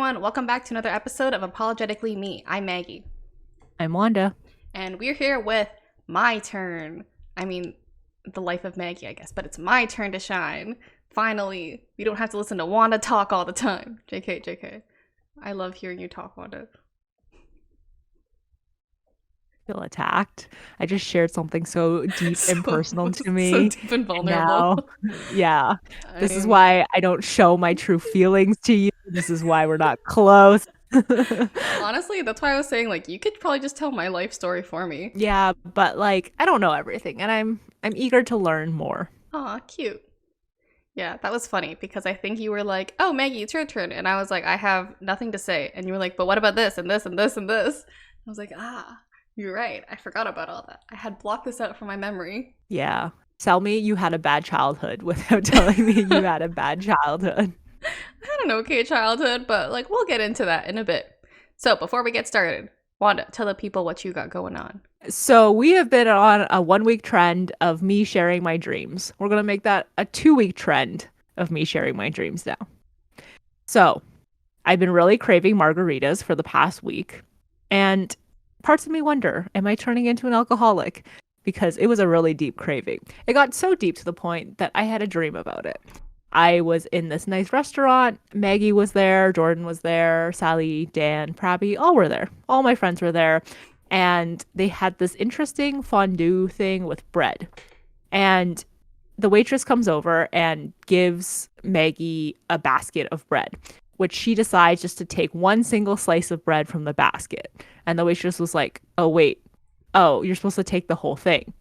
everyone. Welcome back to another episode of Apologetically Me. I'm Maggie. I'm Wanda. And we're here with my turn. I mean, the life of Maggie, I guess, but it's my turn to shine. Finally, we don't have to listen to Wanda talk all the time. JK, JK. I love hearing you talk, Wanda. Feel attacked. I just shared something so deep and personal to So me. deep and And now, vulnerable. yeah, this is I'm why I don't show my true feelings to you. This is why we're not close. honestly, that's why I was saying, like, you could probably just tell my life story for me. Yeah, but like I don't know everything and I'm eager to learn more. Aw, cute. Yeah, that was funny because I think you were like, "Oh, Maggie, it's your turn," and I was like, "I have nothing to say," and you were like, "But what about this and this and this and this?" I was like, "Ah, you're right. I forgot about all that. I had blocked this out from my memory." Yeah. Tell me you had a bad childhood without telling me you had a bad childhood. I had an okay childhood, but like we'll get into that in a bit. So before we get started, Wanda, tell the people what you got going on. So we have been on a 1 week trend of me sharing my dreams. We're gonna make that a 2 week trend of me sharing my dreams now. So I've been really craving margaritas for the past week, and parts of me wonder, am I turning into an alcoholic? Because it was a really deep craving. It got so deep to the point that I had a dream about it. I was in this nice restaurant. Maggie was there, Jordan was there, Sally, Dan, Prabby, all were there. All my friends were there. And they had this interesting fondue thing with bread. And the waitress comes over and gives Maggie a basket of bread, which she decides just to take one single slice of bread from the basket. And the waitress was like, "Oh, wait. Oh, you're supposed to take the whole thing."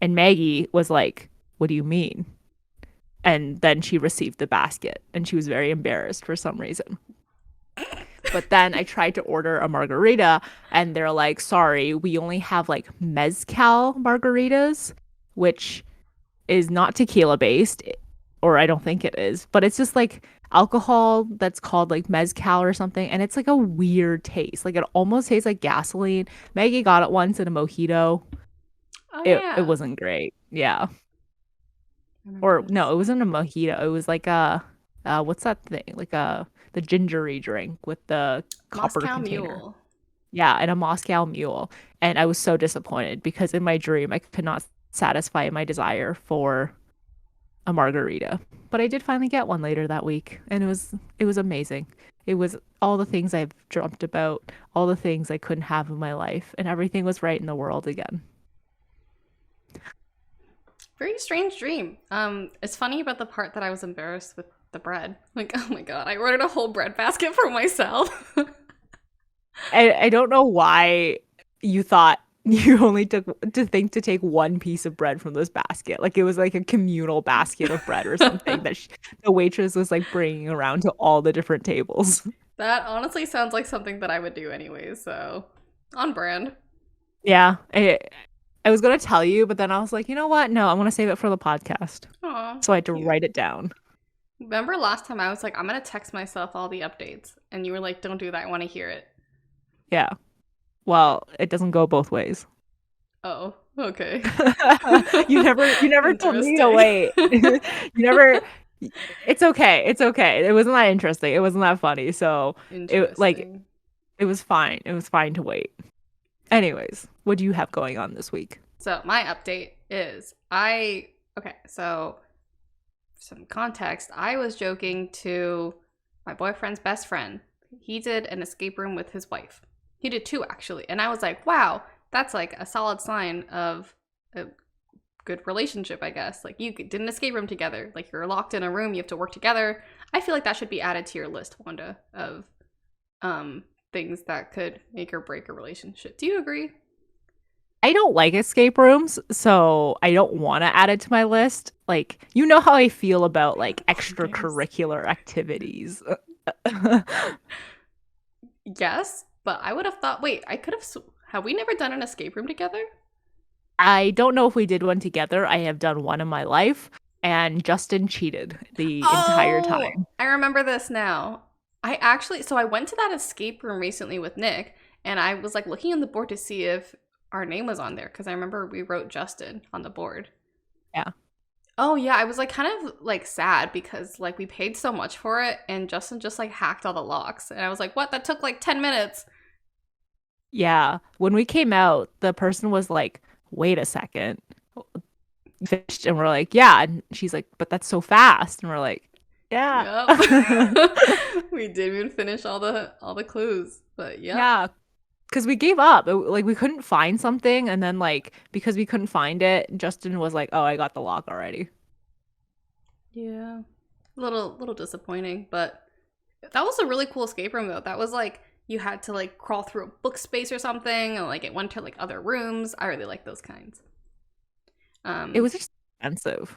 And Maggie was like, "What do you mean?" And then she received the basket and she was very embarrassed for some reason. But then I tried to order a margarita and they're like, "Sorry, we only have like mezcal margaritas," which is not tequila based, or I don't think it is, but it's just like alcohol that's called like mezcal or something, and it's like a weird taste. Like it almost tastes like gasoline. Maggie got it once in a mojito. Oh It yeah, wasn't great. Yeah. I remember Or this. no, it wasn't a mojito. It was like a what's that thing? Like a the gingery drink with the copper Moscow container. Mule. Yeah, and a Moscow Mule. And I was so disappointed because in my dream I could not satisfy my desire for a margarita. But I did finally get one later that week, and it was amazing. It was all the things I've dreamt about, all the things I couldn't have in my life, and everything was right in the world again. Very strange dream. It's funny about the part that I was embarrassed with the bread. Like, oh my god, I ordered a whole bread basket for myself. I don't know why you thought you only took to think to take one piece of bread from this basket. Like it was like a communal basket of bread or something that the waitress was like bringing around to all the different tables. That honestly sounds like something that I would do anyways, so on brand. Yeah, I was gonna tell you, but then I was like, you know what? No, I want to save it for the podcast. Aw, So I had to cute. write it down. Remember last time I was like, I'm gonna text myself all the updates, and you were like, don't do that, I wanna hear it. Yeah. Well, it doesn't go both ways. Oh, okay. You never told me to Interesting. wait. You never it's okay. It's okay. It wasn't that interesting. It wasn't that funny. So Interesting. it was fine. It was fine to wait. Anyways, what do you have going on this week? So my update is okay, so some context, I was joking to my boyfriend's best friend. He did an escape room with his wife. He did two actually. And I was like, wow, that's like a solid sign of a good relationship, I guess. Like you did an escape room together. Like you're locked in a room, you have to work together. I feel like that should be added to your list, Wanda, of things that could make or break a relationship. Do you agree? I don't like escape rooms, so I don't want to add it to my list. Like, you know how I feel about like Fun games. extracurricular activities. Yes, but I would have thought, wait, I could have we never done an escape room together? I don't know if we did one together. I have done one in my life, and Justin cheated the entire Oh, time. I remember this now. So I went to that escape room recently with Nick, and I was like looking on the board to see if our name was on there because I remember we wrote Justin on the board. Yeah. Oh yeah, I was like kind of like sad because like we paid so much for it and Justin just like hacked all the locks. And I was like, "What? That took like 10 minutes." Yeah. When we came out, the person was like, wait a second. Fished, and we're like, yeah. And she's like, but that's so fast. And we're like, yeah. Yep. We didn't even finish all the clues. But yep. Yeah. Because we gave up. Like we couldn't find something. And then like because we couldn't find it, Justin was like, oh, I got the lock already. Yeah. Little disappointing, but that was a really cool escape room though. That was like you had to like crawl through a book space or something and like it went to like other rooms. I really like those kinds. It Um was expensive.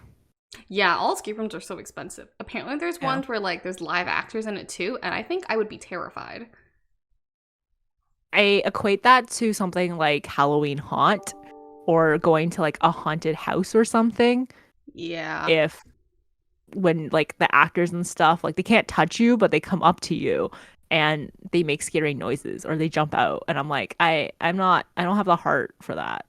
yeah, all escape rooms are so expensive. Apparently there's Yeah. ones where like there's live actors in it too, and I think I would be terrified. I equate that to something like Halloween Haunt or going to like a haunted house or something. Yeah. If when like the actors and stuff, like they can't touch you, but they come up to you and they make scary noises or they jump out. And I'm like, I don't have the heart for that.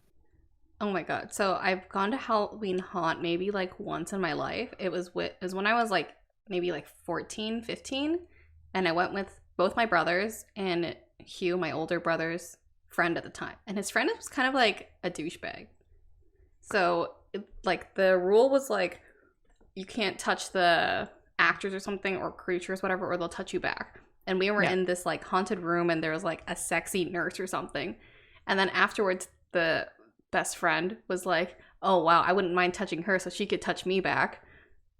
Oh my god. So I've gone to Halloween Haunt maybe like once in my life. It was when I was like maybe like 14, 15, and I went with both my brothers and Hugh, my older brother's friend at the time. And his friend was kind of like a douchebag. So like the rule was like you can't touch the actors or something or creatures whatever or they'll touch you back. And we were Yeah. in this like haunted room and there was like a sexy nurse or something. And then afterwards the best friend was like, "Oh wow, I wouldn't mind touching her so she could touch me back."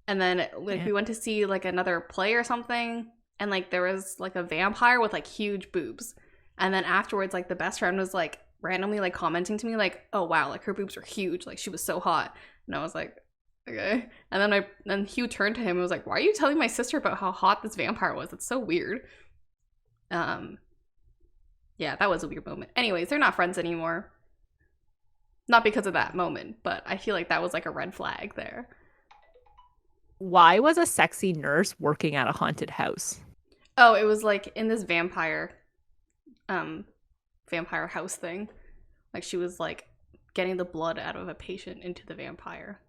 And then like Yeah. we went to see like another play or something and like there was like a vampire with like huge boobs. And then afterwards like the best friend was like randomly like commenting to me like, "Oh wow, like her boobs were huge, like she was so hot." And I was like, "Okay." And then Hugh turned to him and was like, "Why are you telling my sister about how hot this vampire was? It's so weird." Um yeah, that was a weird moment. Anyways, they're not friends anymore. Not because of that moment, but I feel like that was like a red flag there. Why was a sexy nurse working at a haunted house? Oh, it was like in this um, vampire house thing. Like she was like getting the blood out of a patient into the vampire.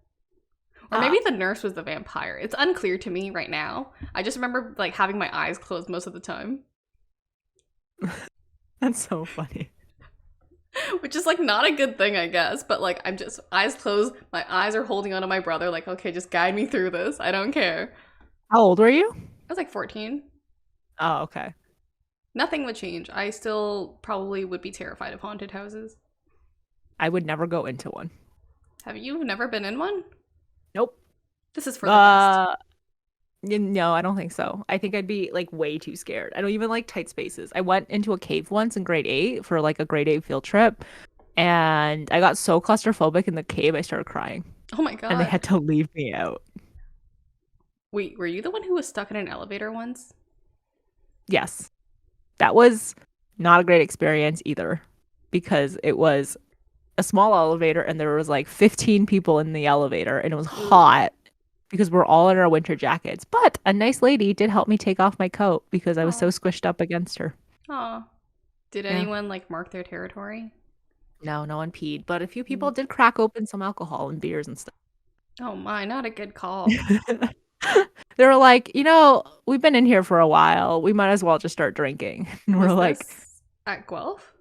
Or maybe Ah, the nurse was the vampire. It's unclear to me right now. I just remember like having my eyes closed most of the time. that's so funny. Which is like not a good thing, I guess. But like I'm just eyes closed, my eyes are holding onto my brother, like, okay, just guide me through this. I don't care. How old were you? I was like 14. Oh, okay. Nothing would change. I still probably would be terrified of haunted houses. I would never go into one. Have you never been in one? Nope. This is for the best. Uh, no, I don't think so. I think I'd be like way too scared. I don't even like tight spaces. I went into a cave once in grade 8 for like a grade 8 field trip, and I got so claustrophobic in the cave I started crying, Oh my and they god. had to leave me out. Wait, were you the one who was stuck in an elevator once? Yes. That was not a great experience either because it was a small elevator and there was like 15 people in the elevator and it was Ooh. hot because we're all in our winter jackets. But a nice lady did help me take off my coat because I was so Oh. squished up against her. Aw. Did Yeah. anyone like mark their territory? No, no one peed, but a few people Mm. did crack open some alcohol and beers and stuff. Oh my, not a good call. They were like, we've been in here for a while. We might as well just start drinking. And we're Was like, this at Guelph?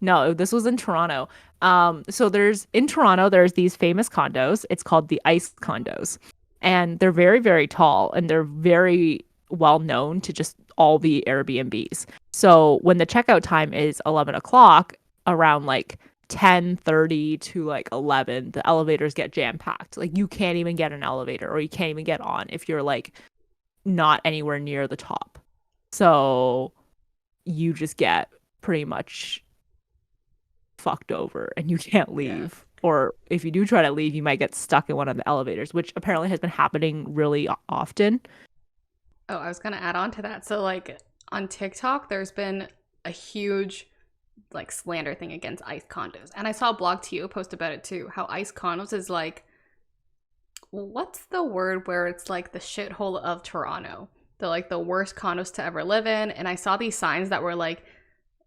no, this was in Toronto. So in Toronto, there's these famous condos. It's called the Ice condos. And they're very, very tall and they're very well known to just all the Airbnbs. So when the checkout time is 11 o'clock, around like 10:30 to like 11, the elevators get jam packed. Like you can't even get an elevator or you can't even get on if you're like not anywhere near the top. So you just get pretty much fucked over and you can't Yeah. leave. Or if you do try to leave, you might get stuck in one of the elevators, which apparently has been happening really often. Oh, I was gonna add on to that. So like on TikTok, there's been a huge like slander thing against ICE condos. And I saw a blog to you post about it too, how ICE condos is like what's the word where it's like the shithole of Toronto? They're like the worst condos to ever live in. And I saw these signs that were like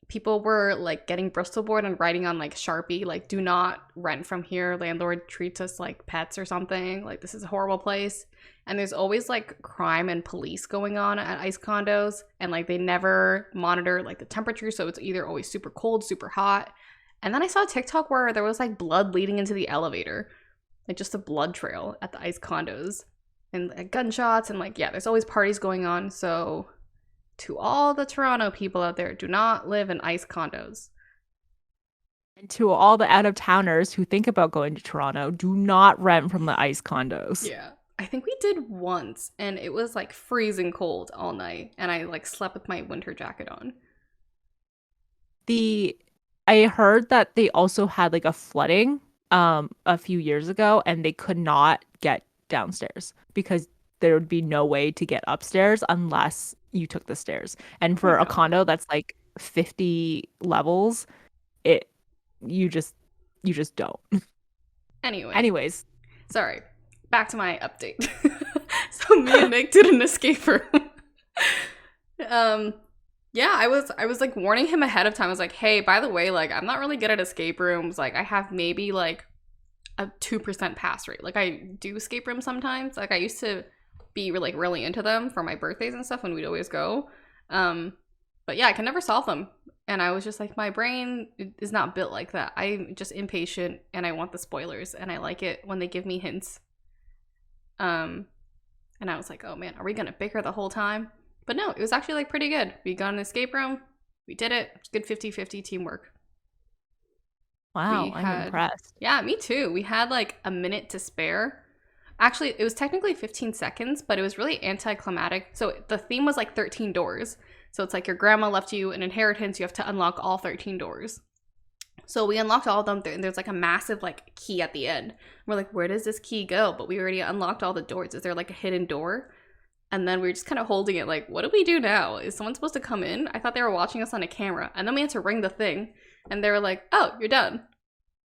people were like getting Bristol board and writing on like Sharpie, like, do not rent from here. Landlord treats us like pets or something. Like, this is a horrible place. And there's always like crime and police going on at ICE condos. And like, they never monitor like the temperature. So it's either always super cold, super hot. And then I saw a TikTok where there was like blood leading into the elevator, like just a blood trail at the ICE condos and like, gunshots. And like, yeah, there's always parties going on. So to all the Toronto people out there, do not live in ICE condos. And to all the out-of-towners who think about going to Toronto, do not rent from the ICE condos. Yeah. I think we did once and it was like freezing cold all night and I like slept with my winter jacket on. I heard that they also had like a flooding a few years ago and they could not get downstairs because there would be no way to get upstairs unless you took the stairs. And Oh my for a god. condo that's like 50 levels, it you just don't. Anyway, Anyways, sorry. Back to my update. So me and Nick did an escape room. um yeah, I was like warning him ahead of time. I was like, "Hey, by the way, like I'm not really good at escape rooms. Like I have maybe like a 2% pass rate. Like I do escape rooms sometimes. Like I used to be really into them for my birthdays and stuff when we'd always go. Um but yeah, I can never solve them. And I was just like, my brain is not built like that. I'm just impatient and I want the spoilers and I like it when they give me hints. Um and I was like, oh man, are we gonna bicker the whole time? But no, it was actually like pretty good. We got an escape room, we did it. It's good 50-50 teamwork. We wow, I'm had, impressed. yeah, me too. We had like a minute to spare. Actually, it was technically 15 seconds, but it was really anticlimactic. So the theme was like 13 doors. So it's like your grandma left you an inheritance, you have to unlock all 13 doors. So we unlocked all of them, and there's like a massive like key at the end. We're like, where does this key go? But we already unlocked all the doors. Is there like a hidden door? And then we were just kind of holding it like, what do we do now? Is someone supposed to come in? I thought they were watching us on a camera. And then we had to ring the thing, and they were like, oh, you're done.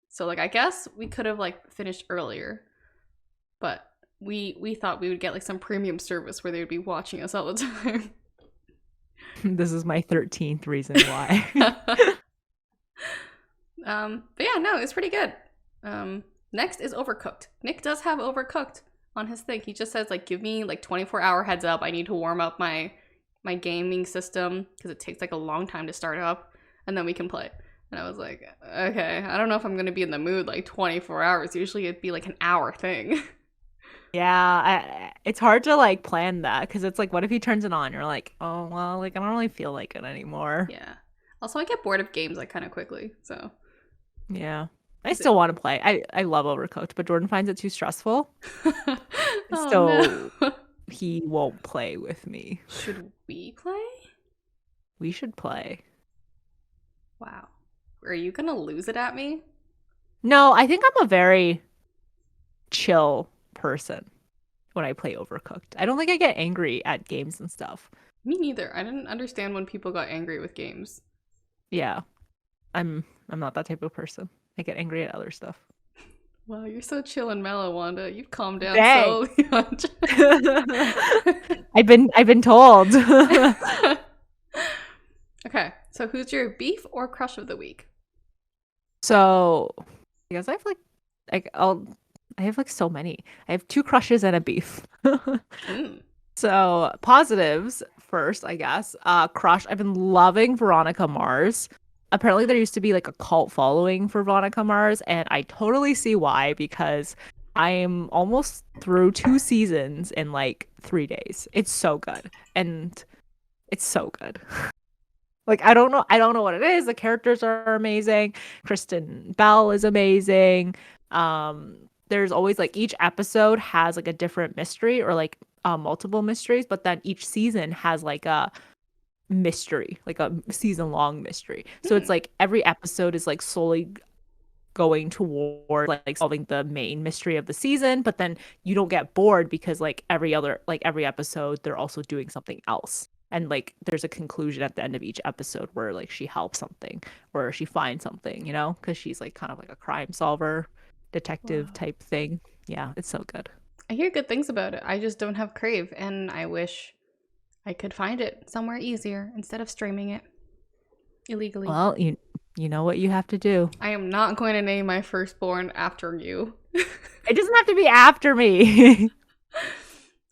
So like, I guess we could have like finished earlier, but we thought we would get like some premium service where they would be watching us all the time. This is my 13th reason why. But yeah, no, it's pretty good. Next is Overcooked. Nick does have Overcooked on his thing. He just says like, give me like 24-hour heads up. I need to warm up my gaming system because it takes like a long time to start up, and then we can play. And I was like, okay, I don't know if I'm gonna be in the mood like 24 hours. Usually it'd be like an hour thing. Yeah, it's hard to like plan that because it's like, what if he turns it on? You're like, oh well, like I don't really feel like it anymore. Yeah. Also, I get bored of games like kind of quickly. So Yeah, I is it? still want to play. I love Overcooked, but Jordan finds it too stressful, Oh so no. he won't play with me. Should we play? We should play. Wow. Are you gonna lose it at me? No, I think I'm a very chill person when I play Overcooked. I don't think I get angry at games and stuff. Me neither. I didn't understand when people got angry with games. Yeah, I'm not that type of person. I get angry at other stuff. Wow, you're so chill and mellow, Wanda. You've calmed down so Thanks. much. I've been told. Okay, so who's your beef or crush of the week? So, I guess I have like so many. I have two crushes and a beef. Mm. So, positives first, I guess. Crush. I've been loving Veronica Mars. Apparently, there used to be like a cult following for Veronica Mars, and I totally see why because I'm almost through two seasons in like 3 days. It's so good. And it's so good. Like I don't know what it is. The characters are amazing. Kristen Bell is amazing. There's always like each episode has like a different mystery or like multiple mysteries, but then each season has like a mystery, like a season long mystery. So it's Hmm. like every episode is like solely going toward like solving the main mystery of the season, but then you don't get bored because like every episode they're also doing something else. And like there's a conclusion at the end of each episode where like she helps something or she finds something, because she's like kind of like a crime solver, detective Wow. type thing. Yeah, it's so good. I hear good things about it. I just don't have Crave, and I wish I could find it somewhere easier instead of streaming it. Illegally. Well, you know what you have to do. I am not going to name my firstborn after you. It doesn't have to be after me.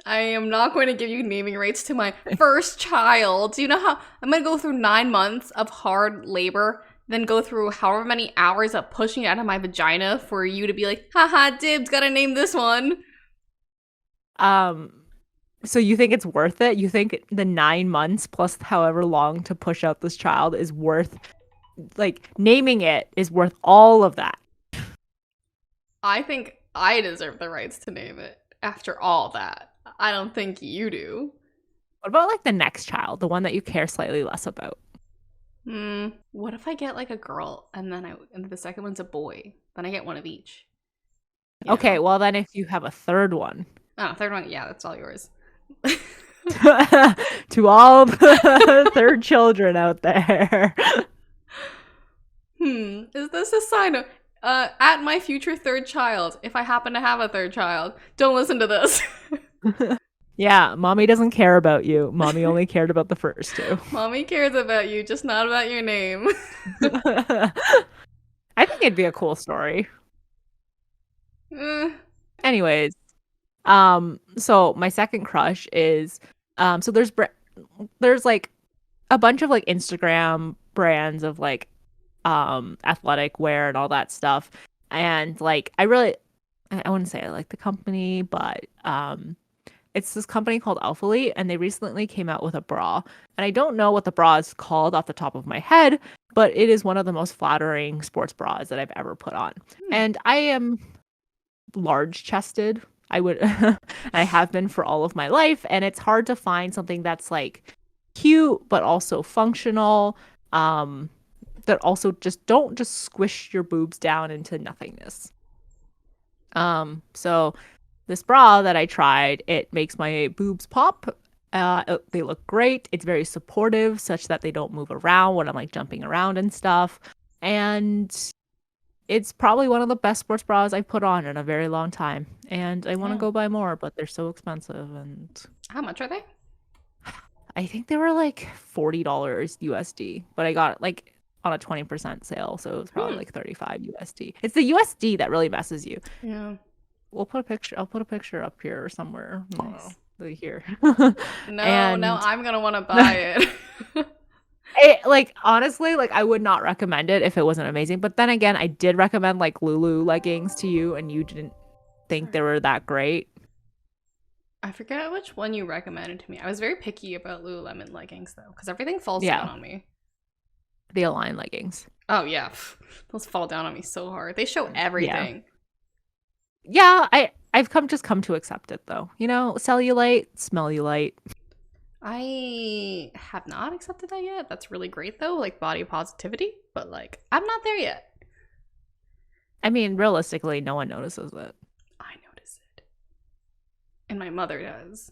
I am not going to give you naming rights to my first child. Do you know how I'm going to go through 9 months of hard labor, then go through however many hours of pushing it out of my vagina for you to be like, haha, dibs, gotta name this one? um, so you think it's worth it? You think the 9 months plus however long to push out this child is worth, like, naming it is worth all of that? I think I deserve the rights to name it after all that. I don't think you do. What about like the next child, the one that you care slightly less about? What if I get like a girl and the second one's a boy? Then I get one of each. You Okay, know? well then if you have a third one, Oh, third one, yeah, that's all yours. to all the third children out there. Is this a sign of at my future third child, if I happen to have a third child, don't listen to this. Yeah, mommy doesn't care about you. Mommy only cared about the first two. Mommy cares about you, just not about your name. I think it'd be a cool story. Eh, Anyways, so my second crush is so there's like a bunch of like Instagram brands of like athletic wear and all that stuff. And like I wouldn't say I like the company, but it's this company called Alphalete, and they recently came out with a bra. And I don't know what the bra is called off the top of my head, but it is one of the most flattering sports bras that I've ever put on. And I am large chested. I would I have been for all of my life, and it's hard to find something that's like cute but also functional, that also just don't just squish your boobs down into nothingness. So this bra that I tried, it makes my boobs pop. They look great. It's very supportive, such that they don't move around when I'm like jumping around and stuff. And it's probably one of the best sports bras I've put on in a very long time. And I want to yeah. go buy more, but they're so expensive. And How much are they? I think they were like $40 USD, but I got it like on a 20% sale. So it was probably like 35 USD. It's the USD that really messes you. Yeah. I'll put a picture up here somewhere. Nice. Here. No, And now I'm gonna want to buy it. it, like honestly, like I would not recommend it if it wasn't amazing. But then again, I did recommend like Lulu leggings to you, and you didn't think they were that great. I forget which one you recommended to me. I was very picky about Lululemon leggings though, because everything falls Yeah, down on me. the Align leggings. Oh yeah, those fall down on me so hard. They show Yeah, everything. yeah. I've come to accept it though. You know, cellulite, smell you light. I have not accepted that yet. That's really great though, like body positivity. But like, I'm not there yet. I mean, realistically, no one notices it. I notice it, and my mother does.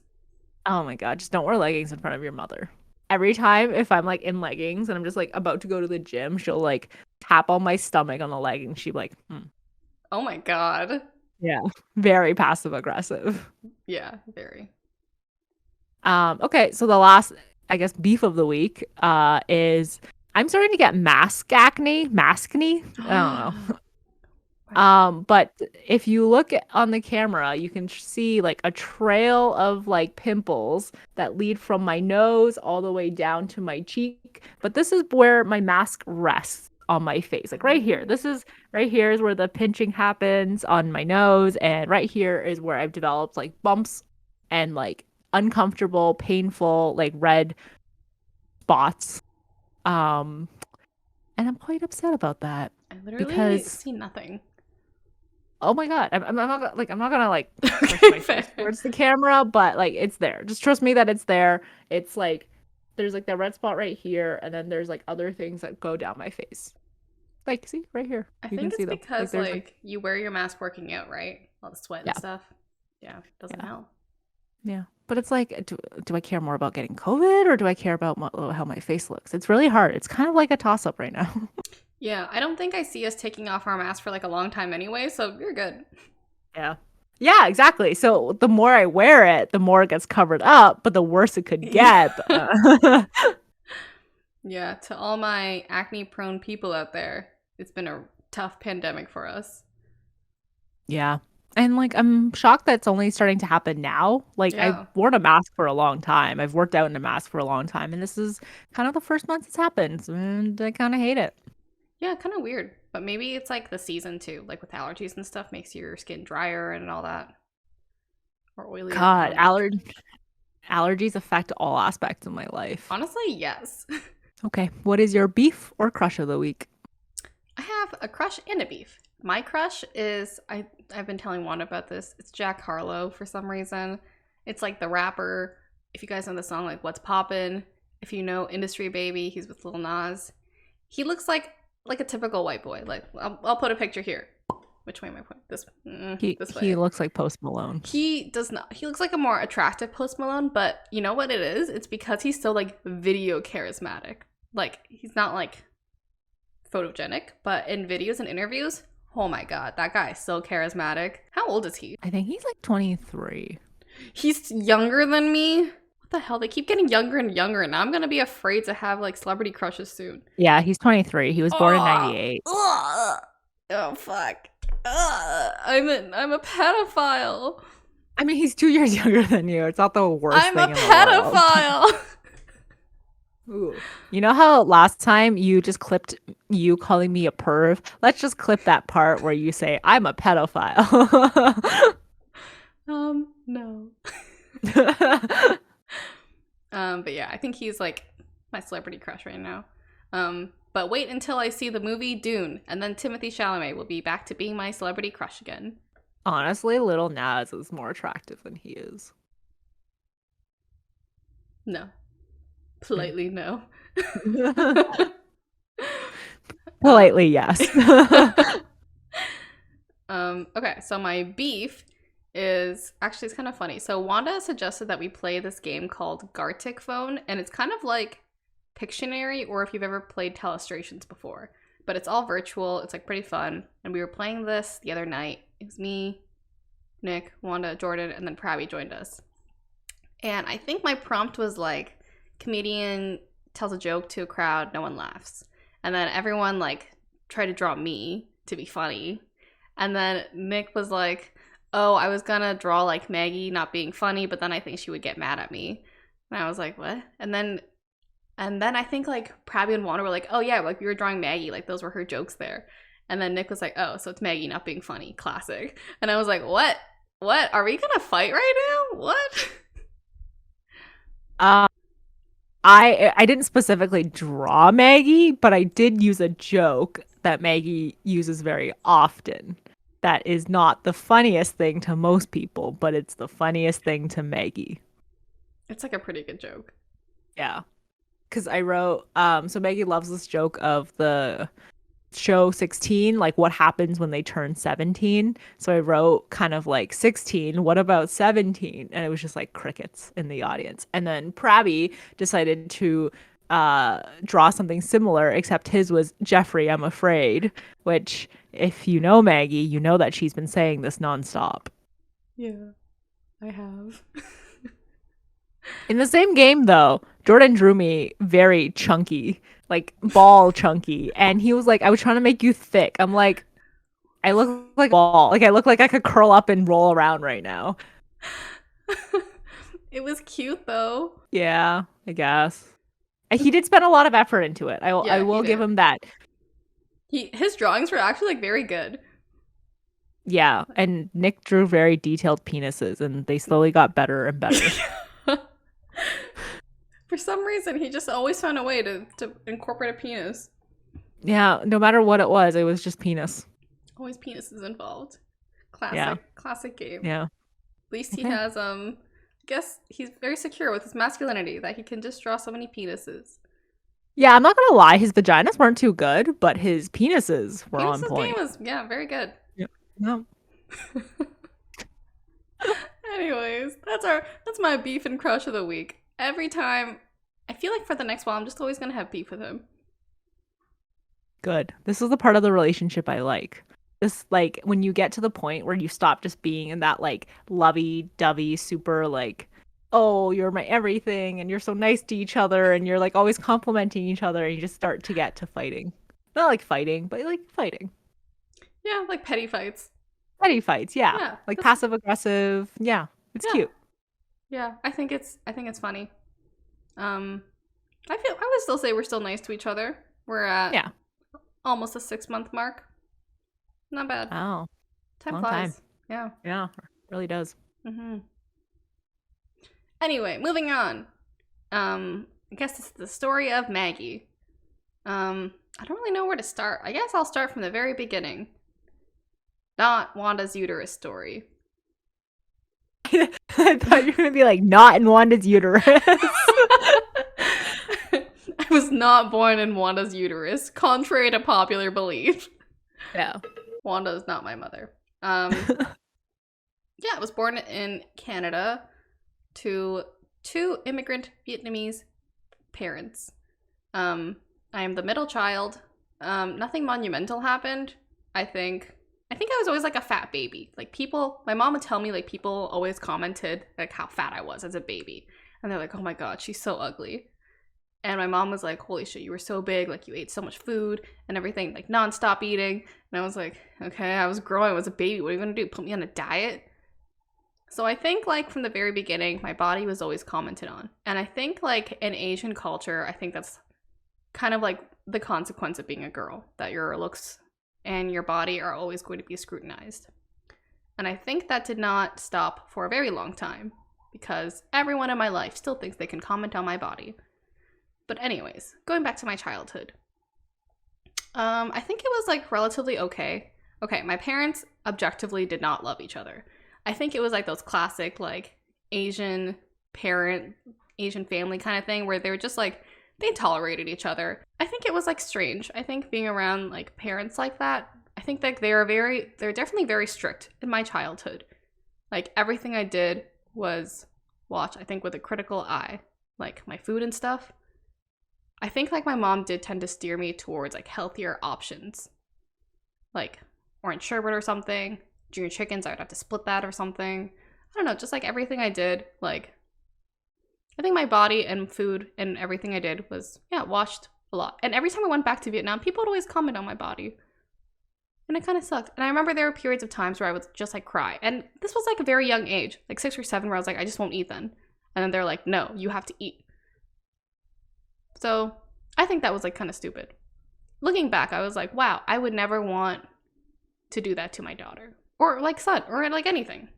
Oh my god, just don't wear leggings in front of your mother. Every time if I'm like in leggings and I'm just like about to go to the gym, she'll like tap on my stomach on the leggings. She'd be like, Oh my god. Yeah, very passive aggressive. Yeah, very. Okay, so the last, I guess, beef of the week is I'm starting to get maskne. I don't know. But if you look on the camera, you can see like a trail of like pimples that lead from my nose all the way down to my cheek. But this is where my mask rests on my face, like right here. Right here is where the pinching happens on my nose, and right here is where I've developed like bumps and like uncomfortable, painful, like red spots. Um, and I'm quite upset about that I literally because see nothing. oh my god, I'm not like I'm not gonna like push Okay, my face fair. towards the camera, but like it's there. Just trust me that it's there. It's like there's like that red spot right here, and then there's like other things that go down my face. Like see right here, I you can think it's see them. Like because there's like like you wear your mask working out, right? All the sweat and yeah, stuff. Yeah, doesn't yeah, help. yeah. But it's like, do I care more about getting COVID or do I care about how my face looks? It's really hard. It's kind of like a toss up right now. Yeah, I don't think I see us taking off our mask for like a long time anyway, so you're good. Yeah. Yeah, exactly. So the more I wear it, the more it gets covered up, but the worse it could Yeah. get. Yeah, to all my acne prone people out there, it's been a tough pandemic for us. Yeah. And like I'm shocked that it's only starting to happen now. Like I've Yeah. worn a mask for a long time. I've worked out in a mask for a long time, and this is kind of the first month it's happened, and I kind of hate it. Yeah, kind of weird. But maybe it's like the season too, like with allergies and stuff, makes your skin drier and all that, or oilier. I God, don't know. allergies affect all aspects of my life. Honestly, yes. Okay, what is your beef or crush of the week? I have a crush and a beef. My crush is I've been telling Wanda about this. It's Jack Harlow for some reason. It's like the rapper. If you guys know the song like What's Poppin', if you know Industry Baby, he's with Lil Nas. He looks like a typical white boy. Like I'll put a picture here. Which way am I pointing? This He way. looks like Post Malone. He does not. He looks like a more attractive Post Malone, but you know what it is? It's because he's still like video charismatic. Like he's not like photogenic, but in videos and interviews, oh my god, that guy is so charismatic. How old is he? I think he's like 23. He's younger than me. What the hell? They keep getting younger and younger, and now I'm gonna be afraid to have like celebrity crushes soon. Yeah, he's 23. He was born in Oh, 98. oh fuck. I'm a pedophile. I mean, he's 2 years younger than you. It's not the worst I'm thing a in the world. pedophile. Ooh. You know how last time you just clipped you calling me a perv? Let's just clip that part where you say, I'm a pedophile. No. But yeah, I think he's like my celebrity crush right now. But wait until I see the movie Dune, and then Timothy Chalamet will be back to being my celebrity crush again. Honestly, Little Nas is more attractive than he is. No. Politely no. Politely, yes. Okay, so my beef is actually it's kind of funny. So Wanda suggested that we play this game called Gartic Phone, and it's kind of like Pictionary, or if you've ever played Telestrations before. But it's all virtual. It's like pretty fun. And we were playing this the other night. It was me, Nick, Wanda, Jordan, and then Prabby joined us. And I think my prompt was like, comedian tells a joke to a crowd, no one laughs. And then everyone like tried to draw me to be funny. And then Nick was like, oh, I was gonna draw like Maggie not being funny, but then I think she would get mad at me. And I was like, what? And then I think like Prabby and Wanda were like, oh yeah, like we were drawing Maggie, like those were her jokes there. And then Nick was like, oh, so it's Maggie not being funny, classic. And I was like, what? What? Are we gonna fight right now? What? Um, I didn't specifically draw Maggie, but I did use a joke that Maggie uses very often. That is not the funniest thing to most people, but it's the funniest thing to Maggie. It's like a pretty good joke. Yeah. Because I wrote, so Maggie loves this joke of the show 16, like what happens when they turn 17. So I wrote kind of like 16, what about 17? And it was just like crickets in the audience. And then Prabby decided to draw something similar, except his was Jeffrey, I'm afraid, which if you know Maggie, you know that she's been saying this nonstop. Yeah, I have. In the same game, though, Jordan drew me very chunky, like ball chunky. And he was like, I was trying to make you thick. I'm like, I look like a ball. Like, I look like I could curl up and roll around right now. It was cute though. Yeah, I guess. He did spend a lot of effort into it. Yeah, I will give him that. His drawings were actually like very good. Yeah, and Nick drew very detailed penises, and they slowly got better and better. For some reason, he just always found a way to incorporate a penis. Yeah, no matter what it was just penis. Always penises involved. Classic, Yeah. classic game. Yeah. At least he Okay. has I guess he's very secure with his masculinity that he can just draw so many penises. Yeah, I'm not gonna lie, his vaginas weren't too good, but his penises were on Penises point. game was very good. Yeah. No. Anyways, that's my beef and crush of the week. Every time, I feel like for the next while, I'm just always gonna have beef with him. Good. This is the part of the relationship I like. This, like, when you get to the point where you stop just being in that, like, lovey-dovey, super, like, oh, you're my everything, and you're so nice to each other, and you're like always complimenting each other, and you just start to get to fighting. Not like fighting, but like fighting. Yeah, like petty fights. Petty fights, yeah. Yeah, Like that's passive aggressive. Yeah, it's yeah, cute. yeah. I think it's funny. Um, I would still say we're still nice to each other. We're at Yeah. almost a 6 month mark. Not bad. Wow. Time Long time. flies. Yeah. Yeah, really does. Anyway, moving on. I guess it's the story of Maggie. I don't really know where to start. I guess I'll start from the very beginning. Not Wanda's uterus story. I thought you were gonna be like not in Wanda's uterus. I was not born in Wanda's uterus, contrary to popular belief. Yeah. Wanda is not my mother. Yeah, I was born in Canada to two immigrant Vietnamese parents. I am the middle child. Nothing monumental happened. I think I was always like a fat baby. Like my mom would tell me like people always commented like how fat I was as a baby. And they're like, "Oh my god, she's so ugly." And my mom was like, "Holy shit, you were so big, like you ate so much food and everything, like nonstop eating." And I was like, "Okay, I was growing, I was a baby. What are you gonna do? Put me on a diet?" So I think like from the very beginning, my body was always commented on. And I think like in Asian culture, I think that's kind of like the consequence of being a girl, that your looks and your body are always going to be scrutinized. And I think that did not stop for a very long time because everyone in my life still thinks they can comment on my body. But anyways, going back to my childhood. I think it was like relatively okay. Okay, my parents objectively did not love each other. I think it was like those classic like Asian parent, Asian family kind of thing where they were just like they tolerated each other. I think it was like strange. I think being around like parents like that, I think that they're definitely very strict in my childhood. Like everything I did was watch, I think with a critical eye, like my food and stuff. I think like my mom did tend to steer me towards like healthier options. Like orange sherbet or something. Junior chickens, I would have to split that or something. I don't know, just like everything I did, like I think my body and food and everything I did was, yeah, washed a lot. And every time I went back to Vietnam, people would always comment on my body. And it kind of sucked. And I remember there were periods of times where I would just like cry. And this was like a very young age, like 6 or 7, where I was like, I just won't eat then. And then they're like, no, you have to eat. So I think that was like kind of stupid. Looking back, I was like, wow, I would never want to do that to my daughter. Or like son, or like anything.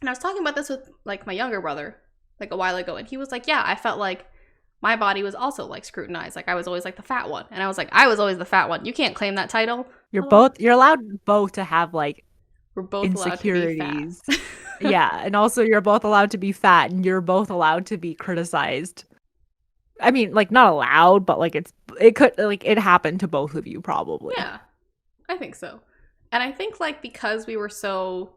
And I was talking about this with like my younger brother like a while ago, and he was like, yeah, I felt like my body was also like scrutinized. Like I was always like the fat one. And I was like, I was always the fat one. You can't claim that title. You're allowed both to have like We're both insecurities. allowed to be fat. Yeah, and also you're both allowed to be fat and you're both allowed to be criticized. I mean, like not allowed, but like it happened to both of you probably. Yeah, I think so. And I think like because we were so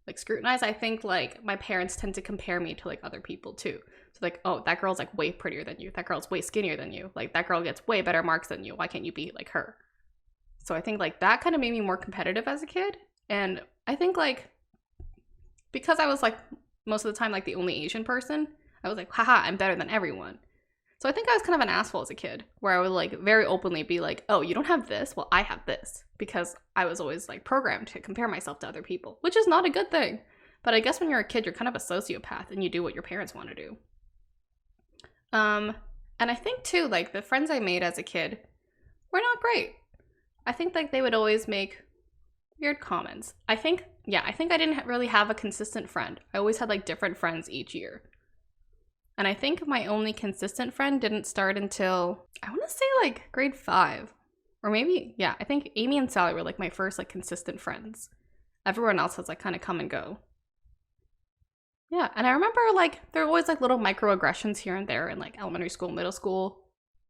like scrutinized, I think like my parents tend to compare me to like other people too. So like, oh, that girl's like way prettier than you. That girl's way skinnier than you. Like that girl gets way better marks than you. Why can't you be like her? So I think like that kind of made me more competitive as a kid. And I think like because I was like most of the time like the only Asian person, I was like, haha, I'm better than everyone. So I think I was kind of an asshole as a kid, where I would like very openly be like, oh, you don't have this? Well, I have this. Because I was always like programmed to compare myself to other people, which is not a good thing. But I guess when you're a kid, you're kind of a sociopath and you do what your parents want to do. And I think too, like the friends I made as a kid were not great. I think like they would always make weird comments. I think I didn't really have a consistent friend. I always had like different friends each year. And I think my only consistent friend didn't start until, I want to say like grade 5. Or maybe, yeah, I think Amy and Sally were like my first like consistent friends. Everyone else has like kind of come and go. Yeah, and I remember like there were always like little microaggressions here and there in like elementary school, middle school,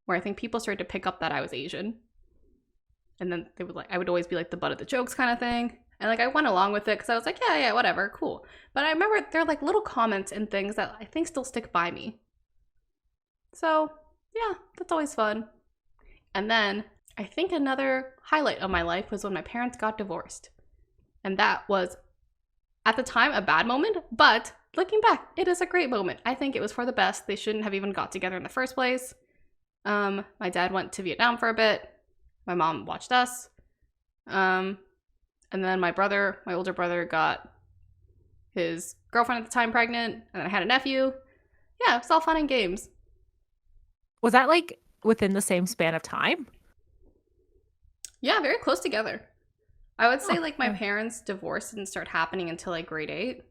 where I think people started to pick up that I was Asian. And then they would like, I would always be like the butt of the jokes kind of thing. And like I went along with it because I was like, yeah, whatever, cool. But I remember there are like little comments and things that I think still stick by me. So yeah, that's always fun. And then I think another highlight of my life was when my parents got divorced. And that was at the time a bad moment, but looking back, it is a great moment. I think it was for the best. They shouldn't have even got together in the first place. My dad went to Vietnam for a bit. My mom watched us. And then my older brother, got his girlfriend at the time pregnant, and then I had a nephew. Yeah, it's all fun and games. Was that like within the same span of time? Yeah, very close together. I would say Oh, like my yeah. parents' divorce didn't start happening until like grade 8.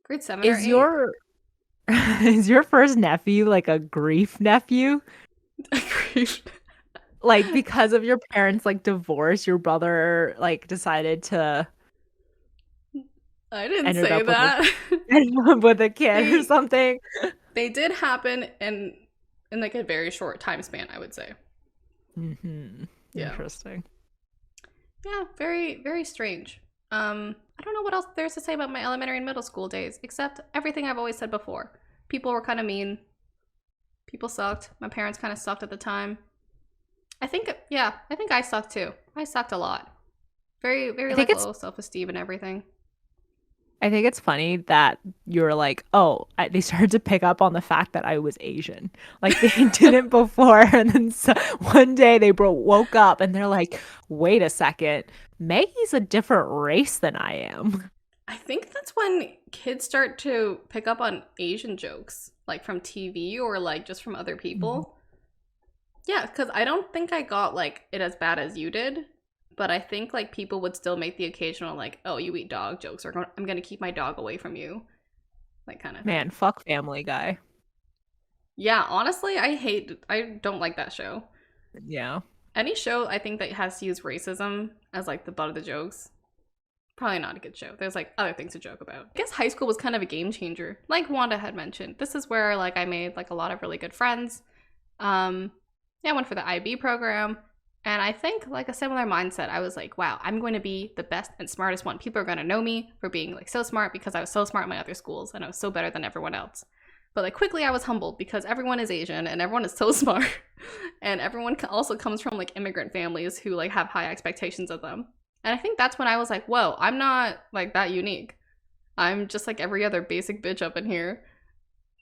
Grade 7 or Is 8. your is your first nephew like a grief nephew? Like because of your parents like divorce, your brother like decided to I didn't ended say up with a that. ended up with a kid or they something. they did happen in like a very short time span, I would say. Yeah. Interesting. Yeah, very, very strange. I don't know what else there's to say about my elementary and middle school days, except everything I've always said before. People were kind of mean. People sucked. My parents kind of sucked at the time. I think I sucked too. I sucked a lot. Very, very I think like it's low self-esteem and everything. I think it's funny that you were like, oh, they started to pick up on the fact that I was Asian. Like they didn't before, and then one day they woke up and they're like, wait a second, Maggie's a different race than I am. I think that's when kids start to pick up on Asian jokes, like from TV or like just from other Mhm. people. Yeah, because I don't think I got like it as bad as you did, but I think like people would still make the occasional like, "Oh, you eat dog" jokes, or "I'm gonna keep my dog away from you," like kind of Man, thing. fuck Family Guy. Yeah, honestly, I don't like that show. Yeah. Any show I think that has to use racism as like the butt of the jokes, probably not a good show. There's like other things to joke about. I guess high school was kind of a game changer. Like Wanda had mentioned, this is where like I made like a lot of really good friends. Yeah, I went for the IB program. And I think like a similar mindset. I was like, wow, I'm going to be the best and smartest one. People are going to know me for being like so smart because I was so smart in my other schools and I was so better than everyone else. But like quickly I was humbled because everyone is Asian and everyone is so smart. And everyone also comes from like immigrant families who like have high expectations of them. And I think that's when I was like, whoa, I'm not like that unique. I'm just like every other basic bitch up in here.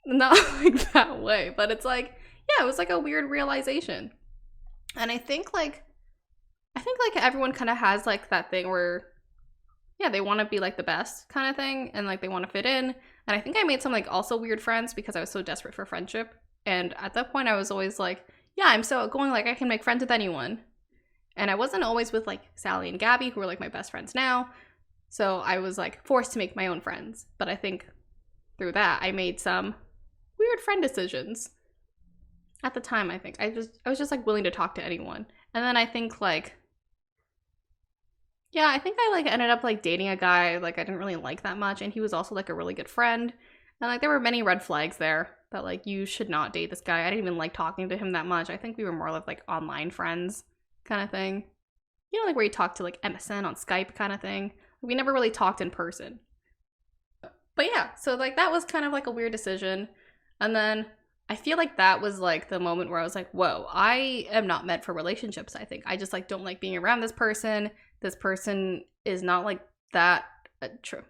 Not like that way, but it's like, yeah, it was like a weird realization. And I think like everyone kind of has like that thing where yeah, they want to be like the best kind of thing and like they want to fit in. And I think I made some like also weird friends because I was so desperate for friendship. And at that point I was always like, yeah, I'm so outgoing, like I can make friends with anyone. And I wasn't always with like Sally and Gabby, who are like my best friends now. So I was like forced to make my own friends. But I think through that I made some weird friend decisions. At the time, I think I was just like willing to talk to anyone. And then I think like yeah, I think I like ended up like dating a guy like I didn't really like that much, and he was also like a really good friend. And like there were many red flags there that like you should not date this guy. I didn't even like talking to him that much. I think we were more of like online friends kind of thing. You know, like where you talk to like MSN on Skype kind of thing. We never really talked in person. But yeah, so like that was kind of like a weird decision. And then I feel like that was like the moment where I was like, whoa, I am not meant for relationships. I think I just like don't like being around this person. This person is not like that true.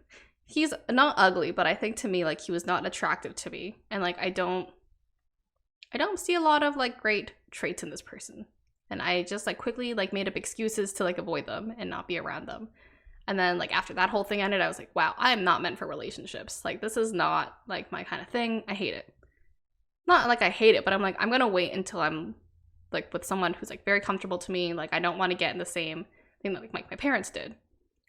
He's not ugly, but I think to me like he was not attractive to me. And like I don't see a lot of like great traits in this person. And I just like quickly like made up excuses to like avoid them and not be around them. And then like after that whole thing ended, I was like, wow, I am not meant for relationships. Like this is not like my kind of thing. I hate it. Not like I hate it, but I'm like, I'm gonna wait until I'm like with someone who's like very comfortable to me. Like I don't want to get in the same thing that like my parents did.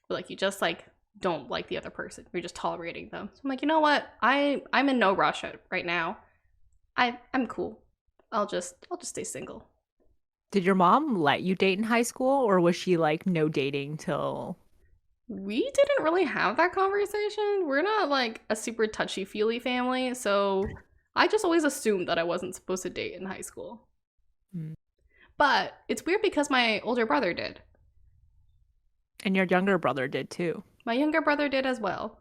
But like you just like don't like the other person. You're just tolerating them. So I'm like, you know what? I'm in no rush right now. I'm cool. I'll just stay single. Did your mom let you date in high school, or was she like no dating till? We didn't really have that conversation. We're not like a super touchy feely family, so I just always assumed that I wasn't supposed to date in high school. Mm. But it's weird because my older brother did. And your younger brother did too. My younger brother did as well.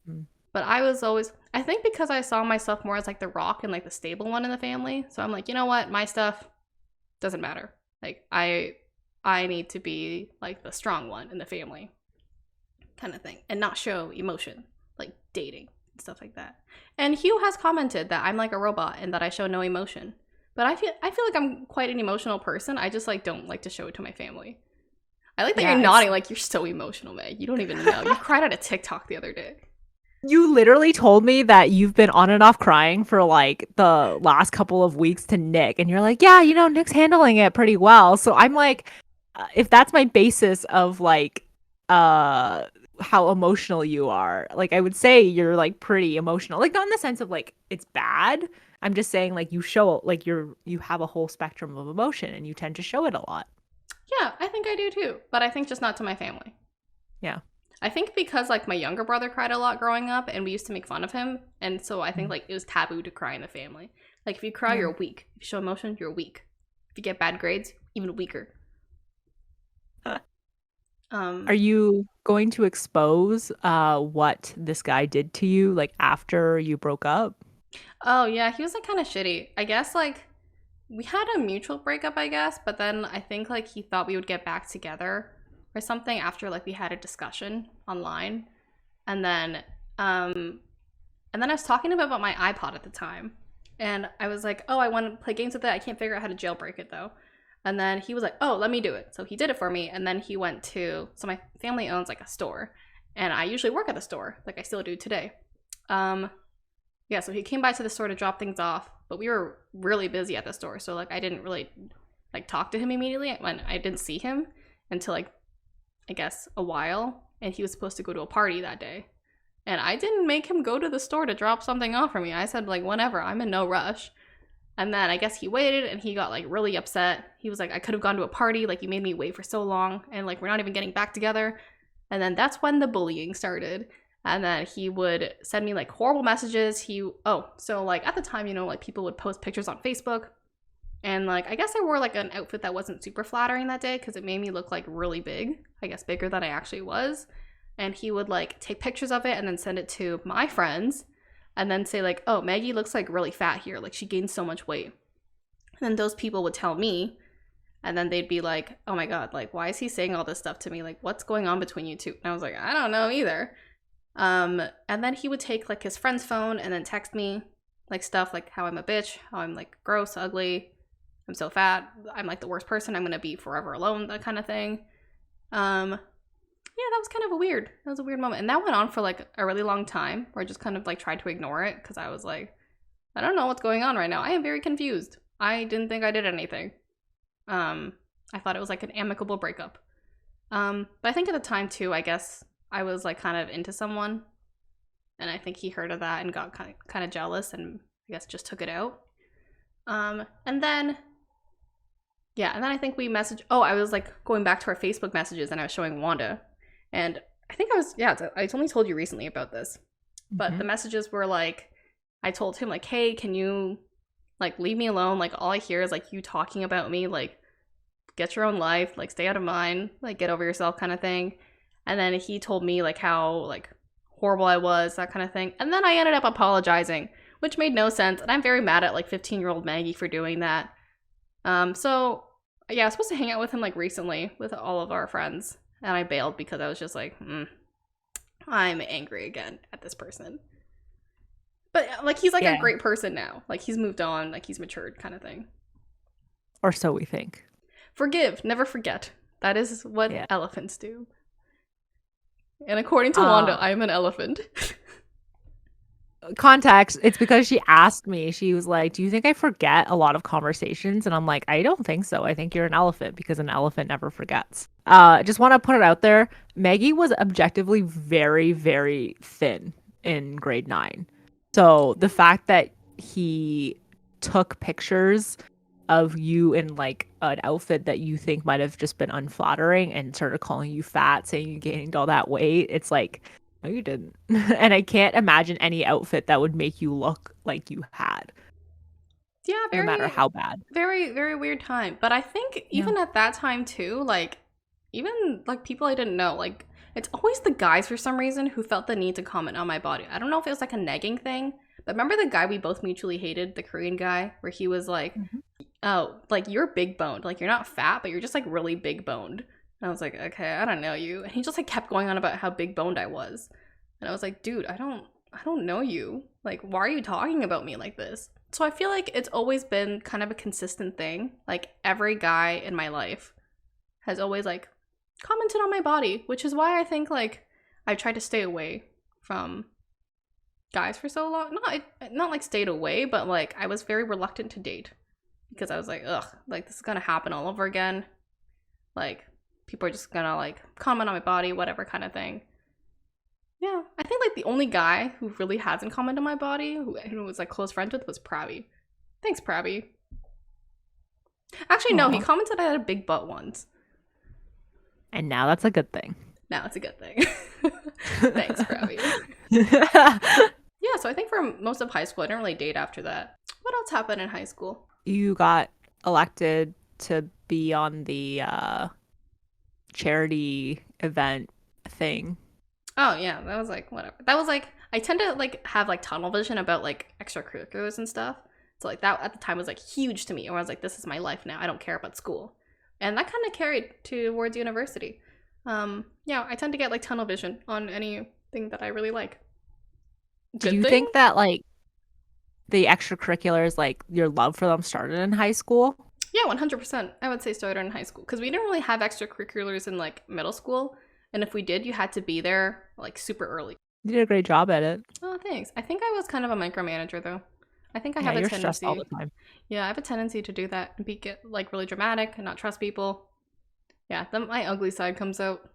Mm. But I was always, I think because I saw myself more as like the rock and like the stable one in the family. So I'm like, you know what? My stuff doesn't matter. Like I need to be like the strong one in the family kind of thing and not show emotion. like dating and stuff like that. And Hugh has commented that I'm like a robot and that I show no emotion. But I feel like I'm quite an emotional person. I just like don't like to show it to my family. I like that you're nodding like you're so emotional, Meg. You don't even know. You cried at a TikTok the other day. You literally told me that you've been on and off crying for like the last couple of weeks to Nick, and you're like, yeah, Nick's handling it pretty well. So I'm like, if that's my basis of like how emotional you are, like I would say you're like pretty emotional. Like not in the sense of like it's bad. I'm just saying like you show like you have a whole spectrum of emotion and you tend to show it a lot. Yeah, I think I do too, but I think just not to my family. Yeah. I think because like my younger brother cried a lot growing up and we used to make fun of him, and so I think like it was taboo to cry in the family. Like if you cry, you're weak. If you show emotion, you're weak. If you get bad grades, even weaker. Are you going to expose what this guy did to you like after you broke up? Oh yeah, he was like kind of shitty. I guess like we had a mutual breakup, I guess, but then I think like he thought we would get back together or something after like we had a discussion online. And then I was talking to him about my iPod at the time. And I was like, "Oh, I want to play games with it. I can't figure out how to jailbreak it though." And then he was like, "Oh, let me do it." So he did it for me, and then he went to so my family owns like a store, and I usually work at the store, like I still do today. Yeah, so he came by to the store to drop things off, but we were really busy at the store, so like I didn't really like talk to him immediately when I didn't see him until like I guess a while, and he was supposed to go to a party that day. And I didn't make him go to the store to drop something off for me. I said like whenever, I'm in no rush. And then I guess he waited and he got like really upset. He was like, "I could have gone to a party, like you made me wait for so long and like we're not even getting back together." And then that's when the bullying started. And then he would send me like horrible messages. So like at the time, like people would post pictures on Facebook. And like I guess I wore like an outfit that wasn't super flattering that day because it made me look like really big. I guess bigger than I actually was. And he would like take pictures of it and then send it to my friends and then say like, "Oh, Maggie looks like really fat here. Like she gained so much weight." And then those people would tell me, and then they'd be like, "Oh my God, like why is he saying all this stuff to me? Like what's going on between you two?" And I was like, "I don't know either." And then he would take like his friend's phone and then text me like stuff like how I'm a bitch, how I'm like gross, ugly, I'm so fat, I'm like the worst person, I'm gonna be forever alone, that kind of thing. Yeah, that was kind of a weird moment. And that went on for like a really long time where I just kind of like tried to ignore it because I was like, I don't know what's going on right now. I am very confused. I didn't think I did anything. I thought it was like an amicable breakup. But I think at the time too, I guess I was like kind of into someone, and I think he heard of that and got kind of jealous and I guess just took it out. And then I think we messaged. Oh, I was like going back to our Facebook messages and I was showing Wanda. And I think I only told you recently about this, but the messages were like, I told him like, "Hey, can you like leave me alone? Like all I hear is like you talking about me, like get your own life, like stay out of mine, like get over yourself," kind of thing. And then he told me like how like horrible I was, that kind of thing. And then I ended up apologizing, which made no sense. And I'm very mad at like 15-year-old Maggie for doing that. So yeah, I was supposed to hang out with him like recently with all of our friends. And I bailed because I was just like, I'm angry again at this person. But like he's like a great person now. Like he's moved on, like he's matured kind of thing. Or so we think. Forgive, never forget. That is what elephants do. And according to Wanda, I'm an elephant. Context, it's because she asked me, she was like, "Do you think I forget a lot of conversations?" And I'm like, "I don't think so. I think you're an elephant because an elephant never forgets." Just want to put it out there, Maggie was objectively very, very thin in grade 9. So the fact that he took pictures of you in like an outfit that you think might have just been unflattering and started calling you fat, saying you gained all that weight, it's like, no, you didn't. And I can't imagine any outfit that would make you look like you had. Yeah, no matter how bad. Very, very weird time. But I think even at that time too, like even like people I didn't know, like it's always the guys for some reason who felt the need to comment on my body. I don't know if it was like a negging thing, but remember the guy we both mutually hated, the Korean guy, where he was like, "Oh, like you're big boned, like you're not fat, but you're just like really big boned." And I was like, "Okay, I don't know you." And he just like kept going on about how big boned I was. And I was like, dude, I don't know you. Like, why are you talking about me like this? So I feel like it's always been kind of a consistent thing. Like every guy in my life has always like commented on my body, which is why I think like I tried to stay away from guys for so long. Not like stayed away, but like I was very reluctant to date because I was like, ugh, like this is gonna happen all over again. Like people are just gonna like comment on my body, whatever kind of thing. Yeah, I think like the only guy who really hasn't commented on my body, who was like close friends with, was Prabby. Thanks, Prabby. Actually, no, he Aw. commented I had a big butt once. And now that's a good thing. Now it's a good thing. Thanks, Prabby. Yeah, so I think for most of high school, I didn't really date after that. What else happened in high school? You got elected to be on the charity event thing. Oh yeah, that was like whatever. That was like I tend to like have like tunnel vision about like extracurriculars and stuff. So like that at the time was like huge to me. Where I was like, this is my life now. I don't care about school, and that kind of carried towards university. Yeah, I tend to get like tunnel vision on anything that I really like. Do Good you thing? think that like the extracurriculars, like your love for them started in high school? Yeah, 100%. I would say started in high school because we didn't really have extracurriculars in like middle school, and if we did, you had to be there like super early. You did a great job at it. Oh, thanks. I think I was kind of a micromanager though. I think I Yeah, have a you're stressed all the tendency. time. Yeah, I have a tendency to do that and get like really dramatic and not trust people. Yeah, then my ugly side comes out.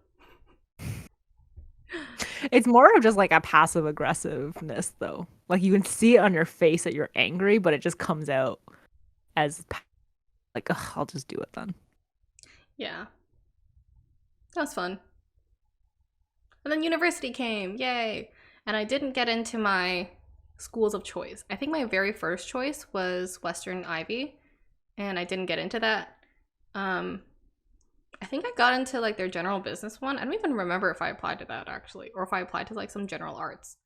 It's more of just like a passive aggressiveness, though. Like you can see it on your face that you're angry, but it just comes out as like, ugh, I'll just do it then. Yeah, that was fun. And then university came, yay! And I didn't get into my schools of choice. I think my very first choice was Western Ivy, and I didn't get into that. Um, I think I got into like their general business one. I don't even remember if I applied to that actually, or if I applied to like some general arts.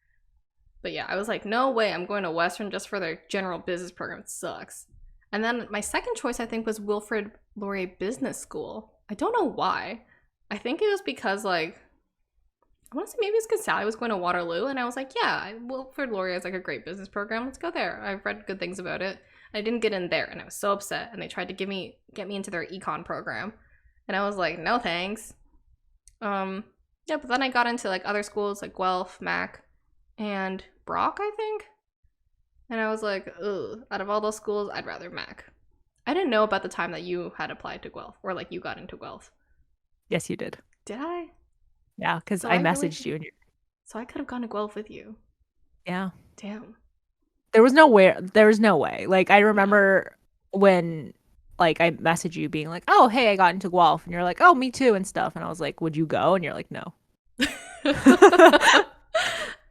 But yeah, I was like, no way, I'm going to Western just for their general business program. It sucks. And then my second choice, I think, was Wilfrid Laurier Business School. I don't know why. I think it was because, like, I want to say maybe it's because Sally was going to Waterloo, and I was like, yeah, Wilfrid Laurier is like a great business program. Let's go there. I've read good things about it. I didn't get in there, and I was so upset. And they tried to get me into their econ program, and I was like, no thanks. Yeah, but then I got into like other schools like Guelph, Mac, and Brock, I think. And I was like, ugh, out of all those schools, I'd rather Mac. I didn't know about the time that you had applied to Guelph, or like you got into Guelph. Yes, you did. Did I? Yeah, because So I I really, messaged you and so I could have gone to Guelph with you. yeah. Damn. There was no way. There was no way. Like I Yeah. remember when like I messaged you being like, "Oh, hey, I got into Guelph," and you're like, "Oh, me too," and stuff. And I was like, "Would you go?" And you're like, "No."